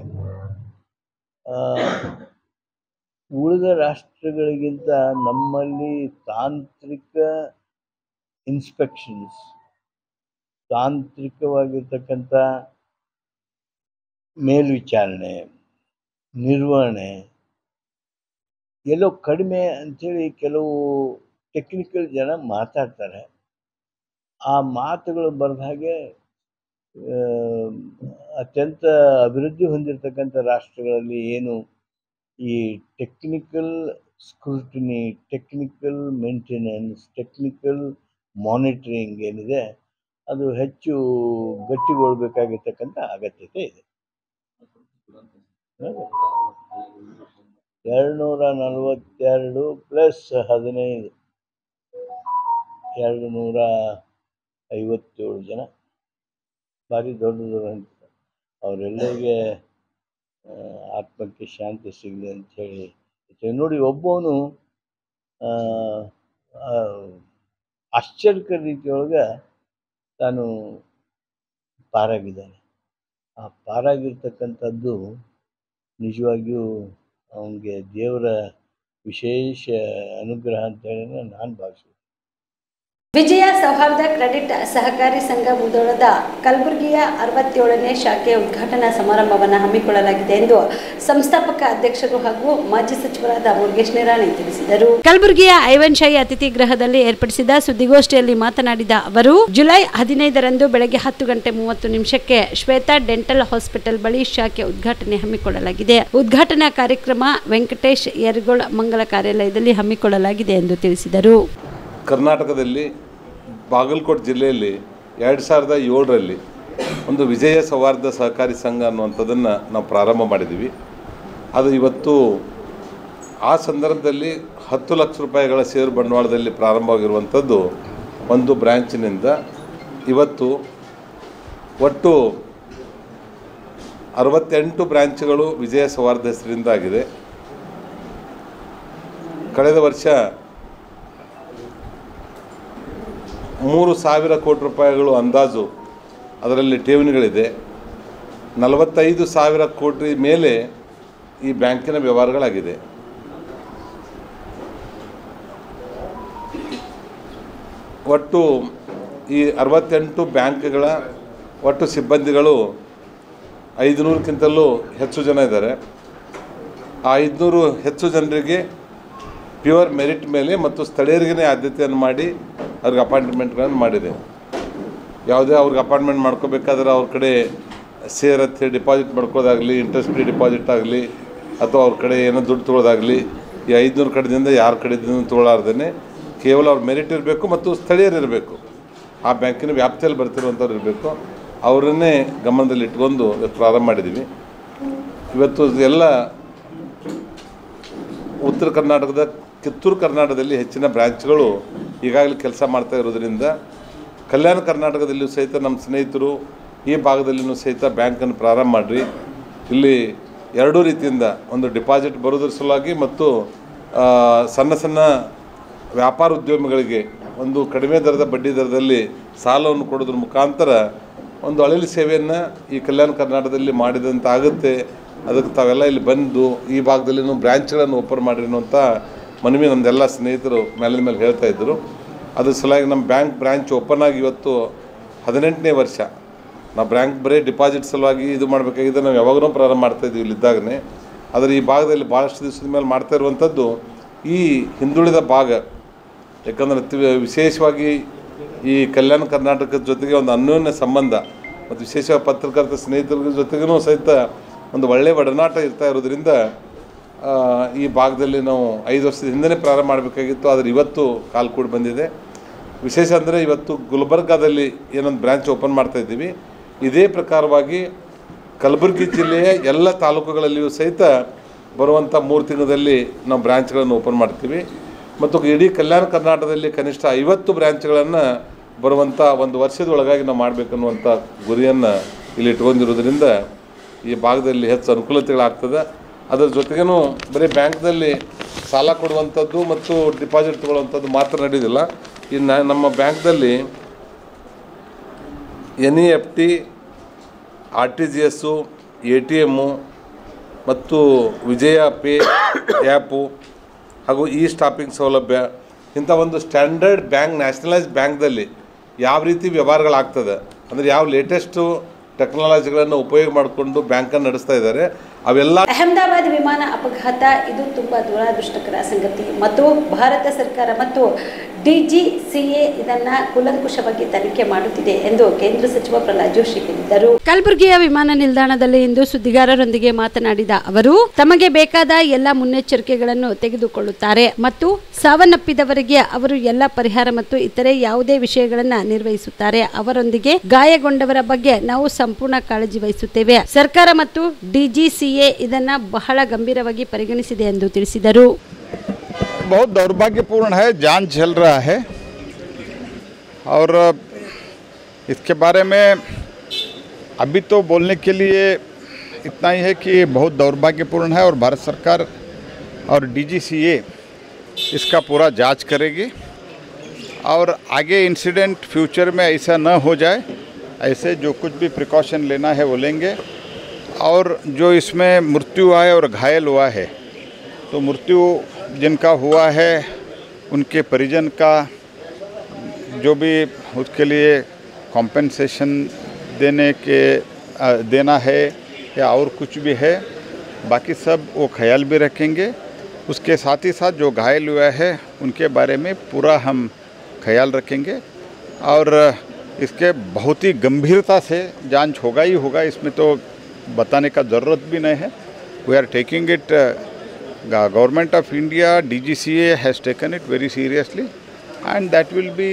Speaker 9: ಉಳಿದ ರಾಷ್ಟ್ರಗಳಿಗಿಂತ ನಮ್ಮಲ್ಲಿ ತಾಂತ್ರಿಕ ಇನ್ಸ್ಪೆಕ್ಷನ್ಸ್, ತಾಂತ್ರಿಕವಾಗಿರ್ತಕ್ಕಂಥ ಮೇಲ್ವಿಚಾರಣೆ, ನಿರ್ವಹಣೆ ಎಲ್ಲೋ ಕಡಿಮೆ ಅಂಥೇಳಿ ಕೆಲವು ಟೆಕ್ನಿಕಲ್ ಜನ ಮಾತಾಡ್ತಾರೆ. ಆ ಮಾತುಗಳು ಬರೆದ ಹಾಗೆ ಅತ್ಯಂತ ಅಭಿವೃದ್ಧಿ ಹೊಂದಿರತಕ್ಕಂಥ ರಾಷ್ಟ್ರಗಳಲ್ಲಿ ಏನು ಈ technical scrutiny, technical maintenance, technical monitoring ಏನಿದೆ ಅದು ಹೆಚ್ಚು ಗಟ್ಟಿಗೊಳ್ಬೇಕಾಗಿರ್ತಕ್ಕಂಥ ಅಗತ್ಯತೆ ಇದೆ. 242 ಪ್ಲಸ್ 15 257 ಜನ ಭಾರಿ ದೊಡ್ಡದು ಅಂತ. ಅವರೆಲ್ಲರಿಗೆ ಆತ್ಮಕ್ಕೆ ಶಾಂತಿ ಸಿಗಲಿ ಅಂಥೇಳಿ ನೋಡಿ. ಒಬ್ಬವನು ಆಶ್ಚರ್ಯಕರ ರೀತಿಯೊಳಗೆ ತಾನು ಪಾರಾಗಿದ್ದಾನೆ. ಆ ಪಾರಾಗಿರ್ತಕ್ಕಂಥದ್ದು ನಿಜವಾಗಿಯೂ ಅವನಿಗೆ ದೇವರ ವಿಶೇಷ ಅನುಗ್ರಹ ಅಂತೇಳಿ ನಾನು ಭಾವಿಸ್ತೀನಿ.
Speaker 1: ವಿಜಯ ಸೌಹಾರ್ದ ಕ್ರೆಡಿಟ್ ಸಹಕಾರಿ ಸಂಘ ಮುಧೋಳದ ಕಲಬುರಗಿಯ 67ನೇ ಶಾಖೆಯ ಉದ್ಘಾಟನಾ ಸಮಾರಂಭವನ್ನು ಹಮ್ಮಿಕೊಳ್ಳಲಾಗಿದೆ ಎಂದು ಸಂಸ್ಥಾಪಕ ಅಧ್ಯಕ್ಷರು ಹಾಗೂ ಮಾಜಿ ಸಚಿವರಾದ ಮುರುಗೇಶ್ ನಿರಾಣಿ ತಿಳಿಸಿದರು. ಕಲಬುರಗಿಯ ಐವನ್ ಶಾಹಿ ಅತಿಥಿ ಗೃಹದಲ್ಲಿ ಏರ್ಪಡಿಸಿದ ಸುದ್ದಿಗೋಷ್ಠಿಯಲ್ಲಿ ಮಾತನಾಡಿದ ಅವರು, ಜುಲೈ 15ರಂದು ಬೆಳಗ್ಗೆ 10:30 ಶ್ವೇತಾ ಡೆಂಟಲ್ ಹಾಸ್ಪಿಟಲ್ ಬಳಿ ಶಾಖೆ ಉದ್ಘಾಟನೆ ಹಮ್ಮಿಕೊಳ್ಳಲಾಗಿದೆ. ಉದ್ಘಾಟನಾ ಕಾರ್ಯಕ್ರಮ ವೆಂಕಟೇಶ್ ಯರಗೋಳ್ ಮಂಗಲ ಕಾರ್ಯಾಲಯದಲ್ಲಿ ಹಮ್ಮಿಕೊಳ್ಳಲಾಗಿದೆ ಎಂದು ತಿಳಿಸಿದರು.
Speaker 10: ಕರ್ನಾಟಕದಲ್ಲಿ ಬಾಗಲಕೋಟೆ ಜಿಲ್ಲೆಯಲ್ಲಿ 2007ರಲ್ಲಿ ಒಂದು ವಿಜಯ ಸೌಹಾರ್ದ ಸಹಕಾರಿ ಸಂಘ ಅನ್ನುವಂಥದ್ದನ್ನು ನಾವು ಪ್ರಾರಂಭ ಮಾಡಿದ್ದೀವಿ. ಅದು ಇವತ್ತು ಆ ಸಂದರ್ಭದಲ್ಲಿ 10 ಲಕ್ಷ ರೂಪಾಯಿಗಳ ಷೇರು ಬಂಡವಾಳದಲ್ಲಿ ಪ್ರಾರಂಭವಾಗಿರುವಂಥದ್ದು ಒಂದು ಬ್ರ್ಯಾಂಚಿನಿಂದ ಇವತ್ತು ಒಟ್ಟು 68 ಬ್ರ್ಯಾಂಚ್ಗಳು ವಿಜಯ ಸೌಹಾರ್ದ ಹೆಸರಿಂದ ಆಗಿದೆ. ಕಳೆದ ವರ್ಷ 3,000 ಕೋಟಿ ರೂಪಾಯಿಗಳು ಅಂದಾಜು ಅದರಲ್ಲಿ ಠೇವಣಿಗಳಿದೆ. 45,000 ಕೋಟಿ ಮೇಲೆ ಈ ಬ್ಯಾಂಕಿನ ವ್ಯವಹಾರಗಳಾಗಿದೆ. ಒಟ್ಟು ಈ 68 ಬ್ಯಾಂಕ್ಗಳ ಒಟ್ಟು ಸಿಬ್ಬಂದಿಗಳು 500ಕ್ಕಿಂತಲೂ ಹೆಚ್ಚು ಜನ ಇದ್ದಾರೆ. ಆ 500 ಹೆಚ್ಚು ಜನರಿಗೆ ಪ್ಯೂರ್ ಮೆರಿಟ್ ಮೇಲೆ ಮತ್ತು ಸ್ಥಳೀಯರಿಗೆ ಆದ್ಯತೆಯನ್ನು ಮಾಡಿ ಅವ್ರಿಗೆ ಅಪಾಯಿಂಟ್ಮೆಂಟ್ಗಳನ್ನು ಮಾಡಿದೆ. ಯಾವುದೇ ಅವ್ರಿಗೆ ಅಪಾಯಿಂಟ್ಮೆಂಟ್ ಮಾಡ್ಕೋಬೇಕಾದ್ರೆ ಅವ್ರ ಕಡೆ ಶೇರ್ ಹತ್ತಿ ಡಿಪಾಸಿಟ್ ಮಾಡ್ಕೋದಾಗಲಿ, ಇಂಟ್ರೆಸ್ಟ್ ಫ್ರೀ ಡಿಪಾಸಿಟ್ ಆಗಲಿ ಅಥವಾ ಅವ್ರ ಕಡೆ ಏನೋ ದುಡ್ಡು ತೊಗೊಳೋದಾಗಲಿ, ಈ 500 ಕಡೆಯಿಂದ ಯಾರ ಕಡೆಯಿಂದ ತೊಗೊಳಾರ್ದೇ ಕೇವಲ ಅವ್ರ ಮೆರಿಟ್ ಇರಬೇಕು ಮತ್ತು ಸ್ಥಳೀಯರು ಇರಬೇಕು, ಆ ಬ್ಯಾಂಕಿನ ವ್ಯಾಪ್ತಿಯಲ್ಲಿ ಬರ್ತಿರುವಂಥವ್ರು ಇರಬೇಕು. ಅವರನ್ನೇ ಗಮನದಲ್ಲಿ ಇಟ್ಕೊಂಡು ಪ್ರಾರಂಭ ಮಾಡಿದ್ದೀವಿ. ಇವತ್ತು ಎಲ್ಲ ಉತ್ತರ ಕರ್ನಾಟಕದ ಕಿತ್ತೂರು ಕರ್ನಾಟಕದಲ್ಲಿ ಹೆಚ್ಚಿನ ಬ್ರ್ಯಾಂಚ್ಗಳು ಈಗಾಗಲೇ ಕೆಲಸ ಮಾಡ್ತಾ ಇರೋದ್ರಿಂದ ಕಲ್ಯಾಣ ಕರ್ನಾಟಕದಲ್ಲಿಯೂ ಸಹಿತ ನಮ್ಮ ಸ್ನೇಹಿತರು ಈ ಭಾಗದಲ್ಲಿಯೂ ಸಹಿತ ಬ್ಯಾಂಕನ್ನು ಪ್ರಾರಂಭ ಮಾಡಿರಿ. ಇಲ್ಲಿ ಎರಡೂ ರೀತಿಯಿಂದ ಒಂದು ಡಿಪಾಸಿಟ್ ಬರೋದ್ರ ಸಲುವಾಗಿ ಮತ್ತು ಸಣ್ಣ ಸಣ್ಣ ವ್ಯಾಪಾರ ಉದ್ಯಮಿಗಳಿಗೆ ಒಂದು ಕಡಿಮೆ ದರದ ಬಡ್ಡಿ ದರದಲ್ಲಿ ಸಾಲವನ್ನು ಕೊಡೋದ್ರ ಮುಖಾಂತರ ಒಂದು ಅಳಿಲು ಸೇವೆಯನ್ನು ಈ ಕಲ್ಯಾಣ ಕರ್ನಾಟಕದಲ್ಲಿ ಮಾಡಿದಂಥ ಆಗುತ್ತೆ. ಅದಕ್ಕೆ ತಾವೆಲ್ಲ ಇಲ್ಲಿ ಬಂದು ಈ ಭಾಗದಲ್ಲಿನೂ ಬ್ರ್ಯಾಂಚ್ಗಳನ್ನು ಓಪನ್ ಮಾಡಿರಿ ಅನ್ನುವಂಥ ಮನವಿ ನಮ್ಮದೆಲ್ಲ ಸ್ನೇಹಿತರು ಮೇಲಿನ ಮೇಲೆ ಹೇಳ್ತಾ ಇದ್ದರು. ಅದ್ರ ಸಲುವಾಗಿ ನಮ್ಮ ಬ್ಯಾಂಕ್ ಬ್ರ್ಯಾಂಚ್ ಓಪನ್ ಆಗಿ ಇವತ್ತು 18ನೇ ವರ್ಷ. ನಾವು ಬ್ಯಾಂಕ್ ಬರೀ ಡಿಪಾಸಿಟ್ ಸಲುವಾಗಿ ಇದು ಮಾಡಬೇಕಾಗಿದೆ, ನಾವು ಯಾವಾಗಲೂ ಪ್ರಾರಂಭ ಮಾಡ್ತಾಯಿದ್ದೀವಿ ಇಲ್ಲಿದ್ದಾಗನೇ. ಆದರೆ ಈ ಭಾಗದಲ್ಲಿ ಭಾಳಷ್ಟು ದಿವಸದ ಮೇಲೆ ಮಾಡ್ತಾ ಇರುವಂಥದ್ದು ಈ ಹಿಂದುಳಿದ ಭಾಗ. ಯಾಕಂದರೆ ವಿಶೇಷವಾಗಿ ಈ ಕಲ್ಯಾಣ ಕರ್ನಾಟಕದ ಜೊತೆಗೆ ಒಂದು ಅನ್ಯೋನ್ಯ ಸಂಬಂಧ ಮತ್ತು ವಿಶೇಷವಾಗಿ ಪತ್ರಕರ್ತ ಸ್ನೇಹಿತರ ಜೊತೆಗೂ ಸಹಿತ ಒಂದು ಒಳ್ಳೆಯ ಒಡನಾಟ ಇರ್ತಾ ಇರೋದ್ರಿಂದ ಈ ಭಾಗದಲ್ಲಿ ನಾವು 5 ವರ್ಷದ ಹಿಂದೆ ಪ್ರಾರಂಭ ಮಾಡಬೇಕಾಗಿತ್ತು. ಆದರೆ ಇವತ್ತು ಕಾಲು ಕೂಡ ಬಂದಿದೆ. ವಿಶೇಷ ಅಂದರೆ ಇವತ್ತು ಗುಲ್ಬರ್ಗಾದಲ್ಲಿ ಏನೊಂದು ಬ್ರ್ಯಾಂಚ್ ಓಪನ್ ಮಾಡ್ತಾಯಿದ್ದೀವಿ. ಇದೇ ಪ್ರಕಾರವಾಗಿ ಕಲಬುರಗಿ ಜಿಲ್ಲೆಯ ಎಲ್ಲ ತಾಲೂಕುಗಳಲ್ಲಿಯೂ ಸಹಿತ ಬರುವಂಥ 3 ತಿಂಗಳಲ್ಲಿ ನಾವು ಬ್ರ್ಯಾಂಚ್ಗಳನ್ನು ಓಪನ್ ಮಾಡ್ತೀವಿ. ಮತ್ತು ಇಡೀ ಕಲ್ಯಾಣ ಕರ್ನಾಟಕದಲ್ಲಿ ಕನಿಷ್ಠ 50 ಬ್ರ್ಯಾಂಚ್ಗಳನ್ನು ಬರುವಂಥ ಒಂದು ವರ್ಷದೊಳಗಾಗಿ ನಾವು ಮಾಡಬೇಕನ್ನುವಂಥ ಗುರಿಯನ್ನು ಇಲ್ಲಿ ಇಟ್ಕೊಂಡಿರೋದ್ರಿಂದ ಈ ಭಾಗದಲ್ಲಿ ಹೆಚ್ಚು ಅನುಕೂಲತೆಗಳಾಗ್ತದೆ. ಅದರ ಜೊತೆಗೇನು ಬರೀ ಬ್ಯಾಂಕ್ದಲ್ಲಿ ಸಾಲ ಕೊಡುವಂಥದ್ದು ಮತ್ತು ಡಿಪಾಸಿಟ್ ತೊಗೊಳ್ಳುವಂಥದ್ದು ಮಾತ್ರ ನಡೆಯೋದಿಲ್ಲ. ಇನ್ನು ನಮ್ಮ ಬ್ಯಾಂಕ್ದಲ್ಲಿ NEFT, RTGS, ATM ಮತ್ತು ವಿಜಯ ಪೇ ಆ್ಯಪು ಹಾಗೂ ಸ್ಟಾಪಿಂಗ್ ಸೌಲಭ್ಯ ಇಂಥ ಒಂದು ಸ್ಟ್ಯಾಂಡರ್ಡ್ ಬ್ಯಾಂಕ್, ನ್ಯಾಷನಲೈಸ್ಡ್ ಬ್ಯಾಂಕ್ದಲ್ಲಿ ಯಾವ ರೀತಿ ವ್ಯವಹಾರಗಳಾಗ್ತದೆ ಅಂದರೆ ಯಾವ ಲೇಟೆಸ್ಟು ಟೆಕ್ನಾಲಜಿಗಳನ್ನು ಉಪಯೋಗ ಮಾಡಿಕೊಂಡು ಬ್ಯಾಂಕನ್ನು ನಡೆಸ್ತಾ ಇದ್ದಾರೆ ಅವೆಲ್ಲ.
Speaker 1: ಅಹಮದಾಬಾದ್ ವಿಮಾನ ಅಪಘಾತ ಇದು ತುಂಬಾ ದುರದೃಷ್ಟಕರ ಸಂಗತಿ ಮತ್ತು ಭಾರತ ಸರ್ಕಾರ ಮತ್ತು DGCA ಇದನ್ನ ಕೂಲಂಕುಷವಾಗಿ ತನಿಖೆ ಮಾಡುತ್ತಿದೆ ಎಂದು ಕೇಂದ್ರ ಸಚಿವ ಪ್ರಹ್ಲಾದ್ ಜೋಶಿ ಹೇಳಿದರು. ಕಲಬುರಗಿಯ ವಿಮಾನ ನಿಲ್ದಾಣದಲ್ಲಿ ಇಂದು ಸುದ್ದಿಗಾರರೊಂದಿಗೆ ಮಾತನಾಡಿದ ಅವರು, ತಮಗೆ ಬೇಕಾದ ಎಲ್ಲ ಮುನ್ನೆಚ್ಚರಿಕೆಗಳನ್ನು ತೆಗೆದುಕೊಳ್ಳುತ್ತಾರೆ ಮತ್ತು ಸಾವನ್ನಪ್ಪಿದವರಿಗೆ ಅವರು ಎಲ್ಲ ಪರಿಹಾರ ಮತ್ತು ಇತರೆ ಯಾವುದೇ ವಿಷಯಗಳನ್ನು ನಿರ್ವಹಿಸುತ್ತಾರೆ. ಅವರೊಂದಿಗೆ ಗಾಯಗೊಂಡವರ ಬಗ್ಗೆ ನಾವು ಸಂಪೂರ್ಣ ಕಾಳಜಿ ವಹಿಸುತ್ತೇವೆ. ಸರ್ಕಾರ ಮತ್ತು DGCA ಇದನ್ನ ಬಹಳ ಗಂಭೀರವಾಗಿ ಪರಿಗಣಿಸಿದೆ ಎಂದು ತಿಳಿಸಿದರು.
Speaker 11: बहुत दुर्भाग्यपूर्ण है, जान चल रहा है और इसके बारे में अभी तो बोलने के लिए इतना ही है कि बहुत दुर्भाग्यपूर्ण है और भारत सरकार और DGCA इसका पूरा जांच करेगी और आगे इंसिडेंट फ्यूचर में ऐसा न हो जाए, ऐसे जो कुछ भी प्रिकॉशन लेना है वो लेंगे. और जो इसमें मृत्यु आए और घायल हुआ है तो मृत्यु जिनका हुआ है उनके परिजन का जो भी उसके लिए कॉम्पेंसेशन देना है या और कुछ भी है, बाकी सब वो ख्याल भी रखेंगे. उसके साथ ही साथ जो घायल हुआ है उनके बारे में पूरा हम ख्याल रखेंगे और इसके बहुत ही गंभीरता से जांच होगा ही होगा. इसमें तो बताने का ज़रूरत भी नहीं है. We are taking it, Government of India, DGCA has taken it very seriously and that will be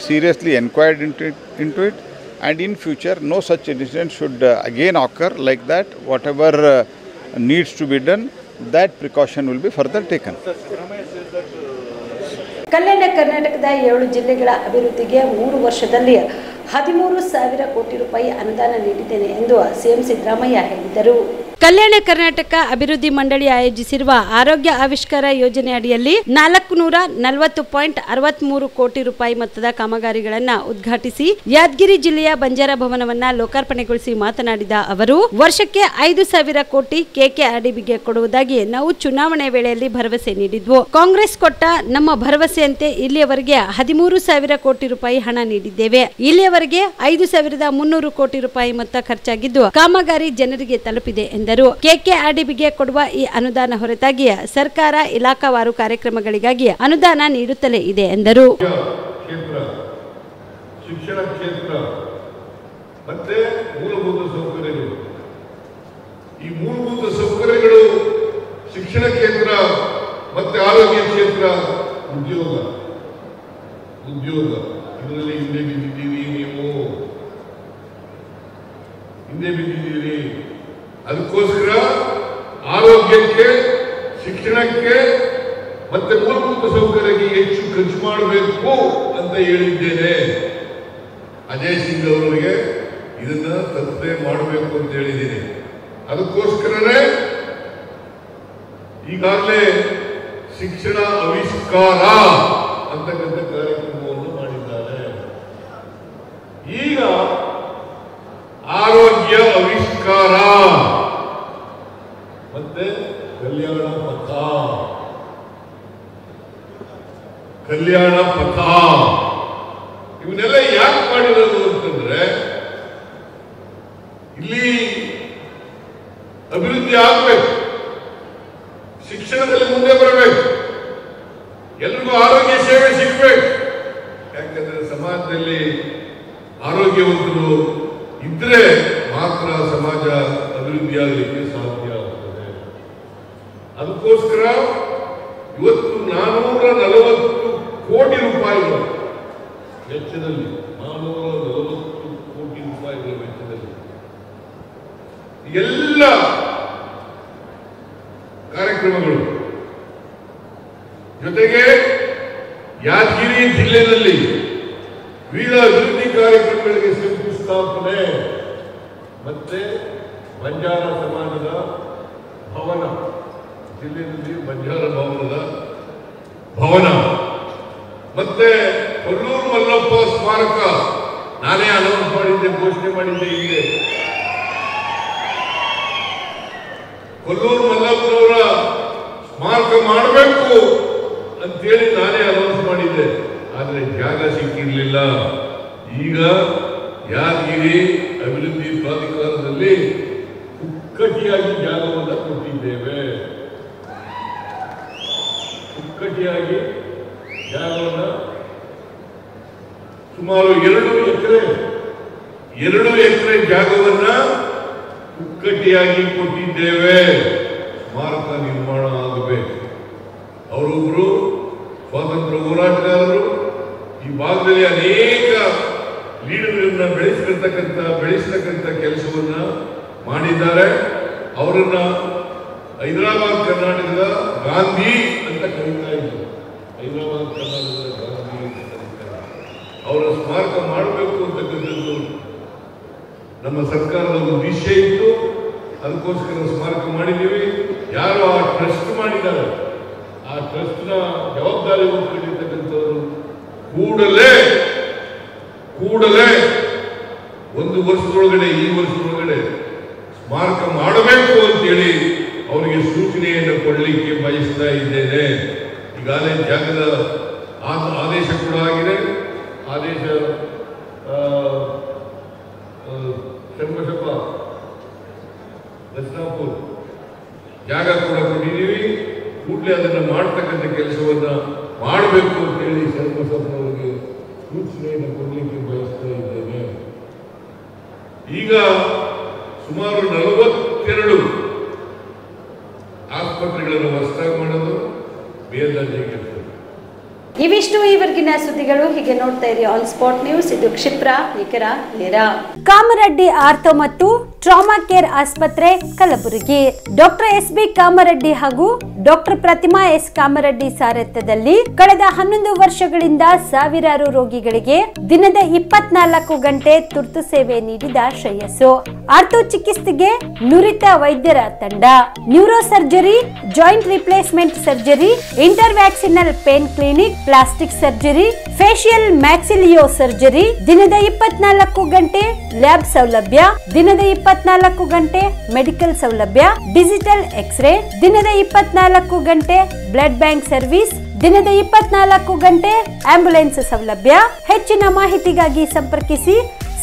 Speaker 11: seriously inquired into it and in future no such incident should again occur like that. Whatever needs to be done, that precaution will be further taken.
Speaker 1: ಕಲ್ಯಾಣ ಕರ್ನಾಟಕದ 7 ಜಿಲ್ಲೆಗಳ ಅಭಿವೃದ್ಧಿಗೆ 3 ವರ್ಷದಲ್ಲಿ 13,000 ಕೋಟಿ ರೂಪಾಯಿ ಅನುದಾನ ನೀಡಿದ್ದೇನೆ ಎಂದು CM Siddaramaiah ಹೇಳಿದರು. ಕಲ್ಯಾಣ ಕರ್ನಾಟಕ ಅಭಿವೃದ್ಧಿ ಮಂಡಳಿ ಆಯೋಜಿಸಿರುವ ಆರೋಗ್ಯ ಆವಿಷ್ಕಾರ ಯೋಜನೆ ಅಡಿಯಲ್ಲಿ 440.63 ಕೋಟಿ ರೂಪಾಯಿ ಮೊತ್ತದ ಕಾಮಗಾರಿಗಳನ್ನು ಉದ್ಘಾಟಿಸಿ ಯಾದಗಿರಿ ಜಿಲ್ಲೆಯ ಬಂಜಾರ ಭವನವನ್ನ ಲೋಕಾರ್ಪಣೆಗೊಳಿಸಿ ಮಾತನಾಡಿದ ಅವರು, ವರ್ಷಕ್ಕೆ 5,000 ಕೋಟಿ KKRDBಗೆ ಕೊಡುವುದಾಗಿ ನಾವು ಚುನಾವಣೆ ವೇಳೆಯಲ್ಲಿ ಭರವಸೆ ನೀಡಿದ್ವು. ಕಾಂಗ್ರೆಸ್ ಕೊಟ್ಟ ನಮ್ಮ ಭರವಸೆಯಂತೆ ಇಲ್ಲಿಯವರೆಗೆ 13,000 ಕೋಟಿ ರೂಪಾಯಿ ಹಣ ನೀಡಿದ್ದೇವೆ. ಇಲ್ಲಿಯವರೆಗೆ 5,300 ಕೋಟಿ ರೂಪಾಯಿ ಮೊತ್ತ ಖರ್ಚಾಗಿದ್ದು ಕಾಮಗಾರಿ ಜನರಿಗೆ ತಲುಪಿದೆ ಎಂದರು. KKRDBಗೆ ಕೊಡುವ ಈ ಅನುದಾನ ಹೊರತಾಗಿ ಸರ್ಕಾರ ಇಲಾಖಾವಾರು ಕಾರ್ಯಕ್ರಮಗಳಿಗಾಗಿ ಅನುದಾನ ನೀಡುತ್ತಲೇ ಇದೆ ಎಂದರು.
Speaker 12: ಶಿಕ್ಷಣ ಕ್ಷೇತ್ರ ಮತ್ತೆ ಮೂಲಭೂತ ಸೌಕರ್ಯಗಳು, ಈ ಮೂಲಭೂತ ಸೌಕರ್ಯಗಳು, ಶಿಕ್ಷಣ ಕ್ಷೇತ್ರ ಮತ್ತೆ ಆರೋಗ್ಯ ಕ್ಷೇತ್ರ, ಉದ್ಯೋಗ ಇದರಲ್ಲಿ ಹಿಂದೆ ಬಿದ್ದಿದ್ದೀರಿ. ನೀವು ಹಿಂದೆ ಬಿದ್ದಿದ್ದೀರಿ. ಅದಕ್ಕೋಸ್ಕರ ಆರೋಗ್ಯಕ್ಕೆ, ಶಿಕ್ಷಣಕ್ಕೆ ಮತ್ತೆ ಮೂಲಭೂತ ಸೌಕರ್ಯಕ್ಕೆ ಹೆಚ್ಚು ಖರ್ಚು ಮಾಡಬೇಕು ಅಂತ ಹೇಳಿದ್ದೇನೆ. ಅಜಯ್ ಸಿಂಗ್ ಅವರಿಗೆ ಇದನ್ನ ತಪ್ಪದೆ ಮಾಡಬೇಕು ಅಂತ ಹೇಳಿದ್ದೀನಿ. ಅದಕ್ಕೋಸ್ಕರನೇ ಈಗಾಗಲೇ ಶಿಕ್ಷಣ ಆವಿಷ್ಕಾರ ಅಂತಕ್ಕಂಥ ಕಾರ್ಯಕ್ರಮವನ್ನು ಮಾಡಿದ್ದಾರೆ. ಈಗ ಆರೋಗ್ಯ ಆವಿಷ್ಕಾರ ಮತ್ತೆ ಕಲ್ಯಾಣ ಪಥ ಇವನ್ನೆಲ್ಲ ಯಾಕೆ ಮಾಡಿರೋದು ಅಂತಂದ್ರೆ, ಇಲ್ಲಿ ಅಭಿವೃದ್ಧಿ ಆಗ್ಬೇಕು, ಶಿಕ್ಷಣದಲ್ಲಿ ಮುಂದೆ ಬರಬೇಕು, ಎಲ್ರಿಗೂ ಆರೋಗ್ಯ ಸೇವೆ ಸಿಗಬೇಕು. ಯಾಕಂದ್ರೆ ಸಮಾಜದಲ್ಲಿ ಆರೋಗ್ಯವಂತರು ಇದ್ರೆ ಮಾತ್ರ ಸಮಾಜ ಅಭಿವೃದ್ಧಿ ಆಗಲಿಕ್ಕೆ ಸಾಧ್ಯ ಆಗ್ತದೆ. ಅದಕ್ಕೋಸ್ಕರ ಇವತ್ತು 440 ಕೋಟಿ ರೂಪಾಯಿಗಳ ವೆಚ್ಚದಲ್ಲಿ 440 ಕೋಟಿ ರೂಪಾಯಿಗಳ ವೆಚ್ಚದಲ್ಲಿ ಎಲ್ಲ ಕಾರ್ಯಕ್ರಮಗಳು ಜೊತೆಗೆ ಯಾದಗಿರಿ ಜಿಲ್ಲೆಯಲ್ಲಿ ವಿವಿಧ ಅಭಿವೃದ್ಧಿ ಕಾರ್ಯಕ್ರಮಗಳಿಗೆ ಶಂಕುಸ್ಥಾಪನೆ ಮತ್ತೆ ಬಂಜಾರ ಸಮಾಜದ ಭವನ, ಜಿಲ್ಲೆಯಲ್ಲಿ ಬಂಜಾರ ಭವನದ ಭವನ ಮತ್ತೆ ಕೊಲ್ಲೂರು ಮಲ್ಲಪ್ಪ ಸ್ಮಾರಕ ನಾನೇ ಅನೌನ್ಸ್ ಮಾಡಿದ್ದೆ, ಘೋಷಣೆ ಮಾಡಿದ್ದೆ. ಹಿಂದೆ ಕೊಲ್ಲೂರು ಮಲ್ಲಪ್ಪನವರ ಸ್ಮಾರಕ ಮಾಡಬೇಕು ಅಂತೇಳಿ ನಾನೇ ಅನೌನ್ಸ್ ಮಾಡಿದ್ದೆ. ಆದರೆ ಜಾಗ ಸಿಕ್ಕಿರಲಿಲ್ಲ. ಈಗ ಯಾದಗಿರಿ ಅಭಿವೃದ್ಧಿ ಪ್ರಾಧಿಕಾರದಲ್ಲಿ ಕುಕ್ಕಟಿಯಾಗಿ ಜಾಗವನ್ನು ಕೊಟ್ಟಿದ್ದೇವೆ. ಕುಕ್ಕಟಿಯಾಗಿ ಜಾಗವನ್ನು ಸುಮಾರು 2 ಎಕರೆ ಜಾಗವನ್ನ ಕುಕ್ಕಟಿಯಾಗಿ ಕೊಟ್ಟಿದ್ದೇವೆ. ಸ್ಮಾರಕ ನಿರ್ಮಾಣ ಆಗಬೇಕು. ಅವರೊಬ್ಬರು ಸ್ವಾತಂತ್ರ್ಯ ಹೋರಾಟಗಾರರು, ಈ ಭಾಗದಲ್ಲಿ ಅನೇಕ ಲೀಡರ್ಗಳನ್ನ ಬೆಳೆಸತಕ್ಕಂಥ ಕೆಲಸವನ್ನ ಮಾಡಿದ್ದಾರೆ. ಅವರನ್ನ ಹೈದರಾಬಾದ್ ಕರ್ನಾಟಕದ ಗಾಂಧಿ ಅಂತ ಕರೀತಾ ಇದ್ರು. ಹೈದರಾಬಾದ್ ಕರ್ನಾಟಕದ ಗಾಂಧಿ ಅಂತ ಕರೀತಾರೆ. ಅವರ ಸ್ಮಾರಕ ಮಾಡಬೇಕು ಅಂತಕ್ಕಂಥದ್ದು ನಮ್ಮ ಸರ್ಕಾರದ ಉದ್ದೇಶ ಇತ್ತು. ಅದಕ್ಕೋಸ್ಕರ ಸ್ಮಾರಕ ಮಾಡಿದ್ದೀವಿ. ಯಾರು ಆ ಟ್ರಸ್ಟ್ ಮಾಡಿದ್ದಾರೆ, ಆ ಟ್ರಸ್ಟ್ನ ಜವಾಬ್ದಾರಿ ಹೊಂದಿರ್ತಕ್ಕಂಥವರು ಕೂಡಲೇ 1 ವರ್ಷದೊಳಗಡೆ, ಈ ವರ್ಷದೊಳಗಡೆ ಸ್ಮಾರಕ ಮಾಡಬೇಕು ಅಂತೇಳಿ ಅವರಿಗೆ ಸೂಚನೆಯನ್ನು ಕೊಡಲಿಕ್ಕೆ ಬಯಸ್ತಾ ಇದ್ದೇನೆ. ಈಗಾಗಲೇ ಜಾಗದ ಆದೇಶ ಕೂಡ ಆಗಿದೆ. ಆದೇಶ ಶಂಕರಪ್ಪ ದರ್ಶನಾಪುರ್ ಜಾಗ ಕೂಡ ಕೊಟ್ಟಿದ್ದೀವಿ. ಕೂಡಲೇ ಅದನ್ನು ಮಾಡ್ತಕ್ಕಂಥ ಕೆಲಸವನ್ನ ಮಾಡಬೇಕು ಅಂತೇಳಿ ಶಂಕರಪ್ಪನವರಿಗೆ ಸೂಚನೆಯನ್ನು ಕೊಡಲಿಕ್ಕೆ ಬಯಸ್ತಾ ಇದ್ದೇನೆ. ಈಗ ಸುಮಾರು 42 ಆಸ್ಪತ್ರೆಗಳನ್ನು ಹೊಸದಾಗಿ ಮಾಡೋದು ಮೇಲ್ದರ್ಜೆಗೆ.
Speaker 1: ಇವಿಷ್ಟು ಈವರೆಗಿನ ಸುದ್ದಿಗಳು. ಹೀಗೆ ನೋಡ್ತಾ ಇರಿ ಆನ್ ಸ್ಪಾಟ್ ನ್ಯೂಸ್. ಇದು ಕ್ಷಿಪ್ರ, ನಿಖರ, ನೇರ. ಕಾಮರೆಡ್ಡಿ ಆರ್ಥೋ ಮತ್ತು ಟ್ರಾಮಾ ಕೇರ್ ಆಸ್ಪತ್ರೆ ಕಲಬುರಗಿ. Doctor S B. ಕಾಮರೆಡ್ಡಿ ಹಾಗೂ ಡಾಕ್ಟರ್ ಪ್ರತಿಮಾ ಎಸ್. ಕಾಮರೆಡ್ಡಿ ಸಾರಥ್ಯದಲ್ಲಿ ಕಳೆದ 11 ವರ್ಷಗಳಿಂದ ಸಾವಿರಾರು ರೋಗಿಗಳಿಗೆ ದಿನದ 24 ಗಂಟೆ ತುರ್ತು ಸೇವೆ ನೀಡಿದ ಶ್ರೇಯಸ್ಸು. ಆರ್ಥೋ ಚಿಕಿತ್ಸೆಗೆ ನುರಿತ ವೈದ್ಯರ ತಂಡ, neuro surgery, joint replacement surgery, interventional pain clinic, plastic surgery, facial maxillo surgery, ದಿನದ 24 ಗಂಟೆ ಲ್ಯಾಬ್ ಸೌಲಭ್ಯ, ದಿನದ 24 ಗಂಟೆ ಮೆಡಿಕಲ್ ಸೌಲಭ್ಯ, ಡಿಜಿಟಲ್ ಎಕ್ಸ್ರೇ, ದಿನದ 24 ಗಂಟೆ ಬ್ಲಡ್ ಬ್ಯಾಂಕ್ ಸರ್ವಿಸ್, ದಿನದ 24 ಗಂಟೆ ಆಂಬ್ಯುಲೆನ್ಸ್ ಸೌಲಭ್ಯ. ಹೆಚ್ಚಿನ ಮಾಹಿತಿಗಾಗಿ ಸಂಪರ್ಕಿಸಿ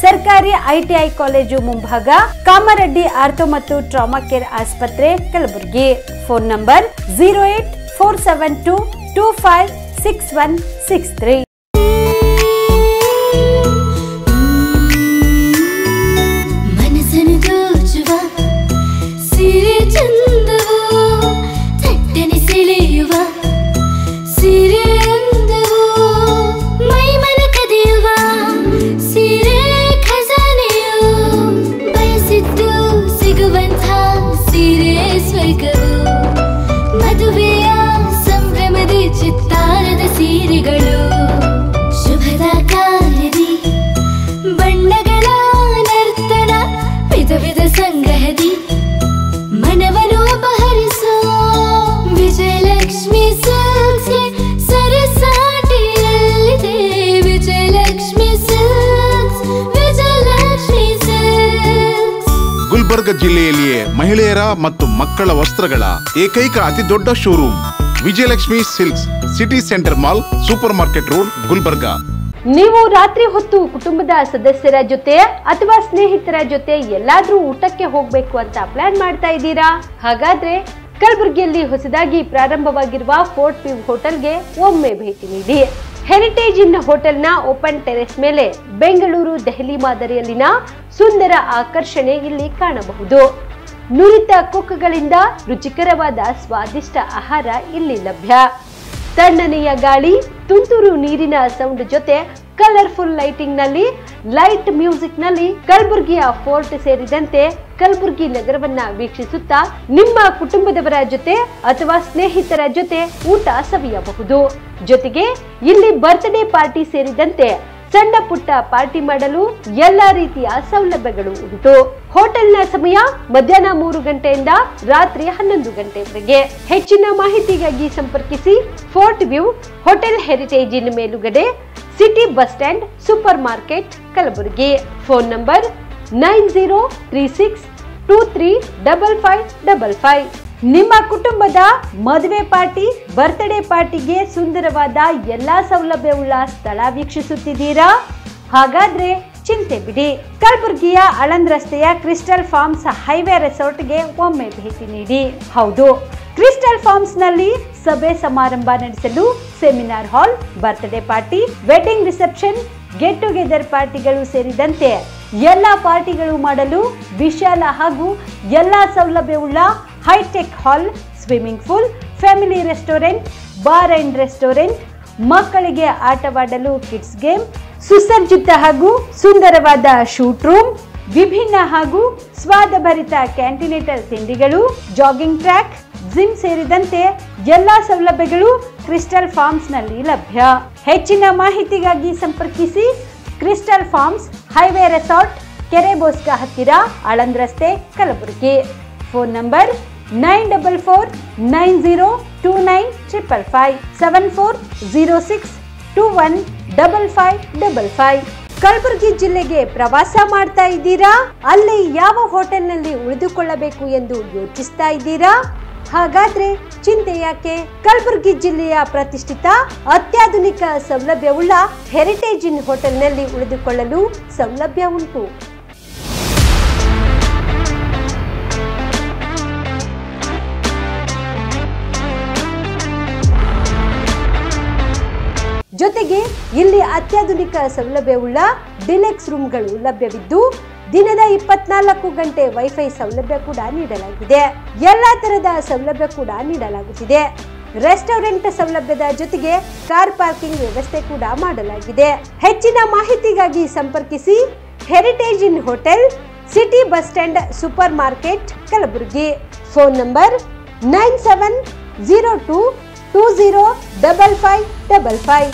Speaker 1: ಸರ್ಕಾರಿ ಐಟಿಐ ಕಾಲೇಜು ಮುಂಭಾಗ, ಕಾಮರೆಡ್ಡಿ ಆರ್ಥೋ ಮತ್ತು ಟ್ರಾಮಾ ಕೇರ್ ಆಸ್ಪತ್ರೆ ಕಲಬುರಗಿ. Phone number 08472256163.
Speaker 13: ಗುಲ್ಬರ್ಗ ಜಿಲ್ಲೆಯಲ್ಲಿಯೇ ಮಹಿಳೆಯರ ಮತ್ತು ಮಕ್ಕಳ ವಸ್ತ್ರಗಳ ಏಕೈಕ ಅತಿ ದೊಡ್ಡ showroom Vijayalakshmi silks, city centre mall, super market road, Gulbarga.
Speaker 1: ನೀವು ರಾತ್ರಿ ಹೊತ್ತು ಕುಟುಂಬದ ಸದಸ್ಯರ ಜೊತೆ ಅಥವಾ ಸ್ನೇಹಿತರ ಜೊತೆ ಎಲ್ಲಾದ್ರೂ ಊಟಕ್ಕೆ ಹೋಗ್ಬೇಕು ಅಂತ ಪ್ಲಾನ್ ಮಾಡ್ತಾ ಇದ್ದೀರಾ? ಹಾಗಾದ್ರೆ ಕಲಬುರಗಿಯಲ್ಲಿ ಹೊಸದಾಗಿ ಪ್ರಾರಂಭವಾಗಿರುವ ಫೋರ್ಟ್ ವ್ಯೂ ಹೋಟೆಲ್ಗೆ ಒಮ್ಮೆ ಭೇಟಿ ನೀಡಿ. ಹೆರಿಟೇಜ್ ಇನ್ ಹೋಟೆಲ್ನ ಓಪನ್ ಟೆರೆಸ್ ಮೇಲೆ ಬೆಂಗಳೂರು, ದೆಹಲಿ ಮಾದರಿಯಲ್ಲಿನ ಸುಂದರ ಆಕರ್ಷಣೆ ಇಲ್ಲಿ ಕಾಣಬಹುದು. ನುರಿತ ಕುಕ್ಗಳಿಂದ ರುಚಿಕರವಾದ ಸ್ವಾದಿಷ್ಟ ಆಹಾರ ಇಲ್ಲಿ ಲಭ್ಯ. ತಣ್ಣನೆಯ ಗಾಳಿ, ತುಂತುರು ನೀರಿನ ಸೌಂಡ್ ಜೊತೆ ಕಲರ್ಫುಲ್ ಲೈಟಿಂಗ್ ನಲ್ಲಿ, ಲೈಟ್ ಮ್ಯೂಸಿಕ್ ನಲ್ಲಿ ಕಲಬುರಗಿಯ ಫೋರ್ಟ್ ಸೇರಿದಂತೆ ಕಲಬುರಗಿ ನಗರವನ್ನ ವೀಕ್ಷಿಸುತ್ತಾ ನಿಮ್ಮ ಕುಟುಂಬದವರ ಜೊತೆ ಅಥವಾ ಸ್ನೇಹಿತರ ಜೊತೆ ಊಟ ಸವಿಯಬಹುದು. ಜೊತೆಗೆ ಇಲ್ಲಿ ಬರ್ತ್ಡೇ ಪಾರ್ಟಿ ಸೇರಿದಂತೆ ಸಣ್ಣ ಪುಟ್ಟ ಪಾರ್ಟಿ ಮಾಡಲು ಎಲ್ಲಾ ರೀತಿಯ ಸೌಲಭ್ಯಗಳು ಉಂಟು. ಹೋಟೆಲ್ನ ಸಮಯ ಮಧ್ಯಾಹ್ನ 3 ಗಂಟೆಯಿಂದ ರಾತ್ರಿ 11 ಗಂಟೆವರೆಗೆ. ಹೆಚ್ಚಿನ ಮಾಹಿತಿಗಾಗಿ ಸಂಪರ್ಕಿಸಿ ಫೋರ್ಟ್ ವ್ಯೂ ಹೋಟೆಲ್, ಹೆರಿಟೇಜ್ ಇನ್ ಮೇಲುಗಡೆ, city bus stand, super market,
Speaker 14: Kalaburagi. Phone number 9036235555. ನಿಮ್ಮ ಕುಟುಂಬದ ಮದುವೆ ಪಾರ್ಟಿ, ಬರ್ತ್ಡೇ ಪಾರ್ಟಿಗೆ ಸುಂದರವಾದ ಎಲ್ಲಾ ಸೌಲಭ್ಯವುಳ್ಳ ಸ್ಥಳ ವೀಕ್ಷಿಸುತ್ತಿದ್ದೀರಾ? ಹಾಗಾದ್ರೆ ಚಿಂತೆ ಬಿಡಿ. ಕಲಬುರಗಿಯ ಆಳಂದ್ ರಸ್ತೆಯ ಕ್ರಿಸ್ಟಲ್ ಫಾರ್ಮ್ಸ್ ಹೈವೇ ರೆಸಾರ್ಟ್ಗೆ ಒಮ್ಮೆ ಭೇಟಿ ನೀಡಿ. ಹೌದು, ಕ್ರಿಸ್ಟಲ್ ಫಾರ್ಮ್ಸ್ ನಲ್ಲಿ ಸಭೆ ಸಮಾರಂಭ ನಡೆಸಲು seminar hall, birthday party, wedding reception, get together ಪಾರ್ಟಿಗಳು ಸೇರಿದಂತೆ ಎಲ್ಲಾ ಪಾರ್ಟಿಗಳು ಮಾಡಲು ವಿಶಾಲ ಹಾಗೂ ಎಲ್ಲಾ ಸೌಲಭ್ಯವುಳ್ಳ hitech hall, swimming pool, family restaurant, bar and restaurant, ಮಕ್ಕಳಿಗೆ ಆಟವಾಡಲು ಕಿಡ್ಸ್ ಗೇಮ್, ಸುಸಜ್ಜಿತ ಹಾಗೂ ಸುಂದರವಾದ ಶೂಟ್ ರೂಮ್, ವಿಭಿನ್ನ ಹಾಗೂ ಸ್ವಾದಭರಿತ ಕ್ಯಾಂಟಿನೆಂಟಲ್ ತಿಂಡಿಗಳು, ಜಾಗಿಂಗ್ ಟ್ರ್ಯಾಕ್, ಜಿಮ್ ಸೇರಿದಂತೆ ಎಲ್ಲಾ ಸೌಲಭ್ಯಗಳು ಕ್ರಿಸ್ಟಲ್ ಫಾರ್ಮ್ಸ್ ನಲ್ಲಿ ಲಭ್ಯ. ಹೆಚ್ಚಿನ ಮಾಹಿತಿಗಾಗಿ ಸಂಪರ್ಕಿಸಿ ಕ್ರಿಸ್ಟಲ್ ಫಾರ್ಮ್ಸ್ ಹೈವೇ ರೆಸಾರ್ಟ್, ಕೆರೆ ಬೋಸ್ಕ ಹತ್ತಿರ, ಆಳಂದ್ ರಸ್ತೆ, ಕಲಬುರಗಿ. Phone number 9490295555 7406215555. ಕಲಬುರಗಿ ಜಿಲ್ಲೆಗೆ ಪ್ರವಾಸ ಮಾಡ್ತಾ ಇದ್ದೀರಾ? ಅಲ್ಲಿ ಯಾವ ಹೋಟೆಲ್ನಲ್ಲಿ ಉಳಿದುಕೊಳ್ಳಬೇಕು ಎಂದು ಯೋಚಿಸ್ತಾ ಇದ್ದೀರಾ? ಹಾಗಾದ್ರೆ ಚಿಂತೆ ಯಾಕೆ? ಕಲಬುರಗಿ ಜಿಲ್ಲೆಯ ಪ್ರತಿಷ್ಠಿತ ಅತ್ಯಾಧುನಿಕ ಸೌಲಭ್ಯವುಳ್ಳ ಹೆರಿಟೇಜ್ ಇನ್ ಹೋಟೆಲ್ನಲ್ಲಿ ಉಳಿದುಕೊಳ್ಳಲು ಸೌಲಭ್ಯ ಉಂಟು. ಜೊತೆಗೆ ಇಲ್ಲಿ ಅತ್ಯಾಧುನಿಕ ಸೌಲಭ್ಯವುಳ್ಳ ಡಿಲೆಕ್ಸ್ ರೂಮ್ಗಳು ಲಭ್ಯವಿದ್ದು ದಿನದ 24 ಗಂಟೆ ವೈಫೈ ಸೌಲಭ್ಯ ಕೂಡ ನೀಡಲಾಗಿದೆ. ಎಲ್ಲಾ ತರದ ಸೌಲಭ್ಯ ಕೂಡ ನೀಡಲಾಗುತ್ತಿದೆ. ರೆಸ್ಟೋರೆಂಟ್ ಸೌಲಭ್ಯದ ಜೊತೆಗೆ ಕಾರ್ ಪಾರ್ಕಿಂಗ್ ವ್ಯವಸ್ಥೆ ಕೂಡ ಮಾಡಲಾಗಿದೆ. ಹೆಚ್ಚಿನ ಮಾಹಿತಿಗಾಗಿ ಸಂಪರ್ಕಿಸಿ heritage inn hotel, city bus stand, super market, Kalaburagi. Phone number 9702205555.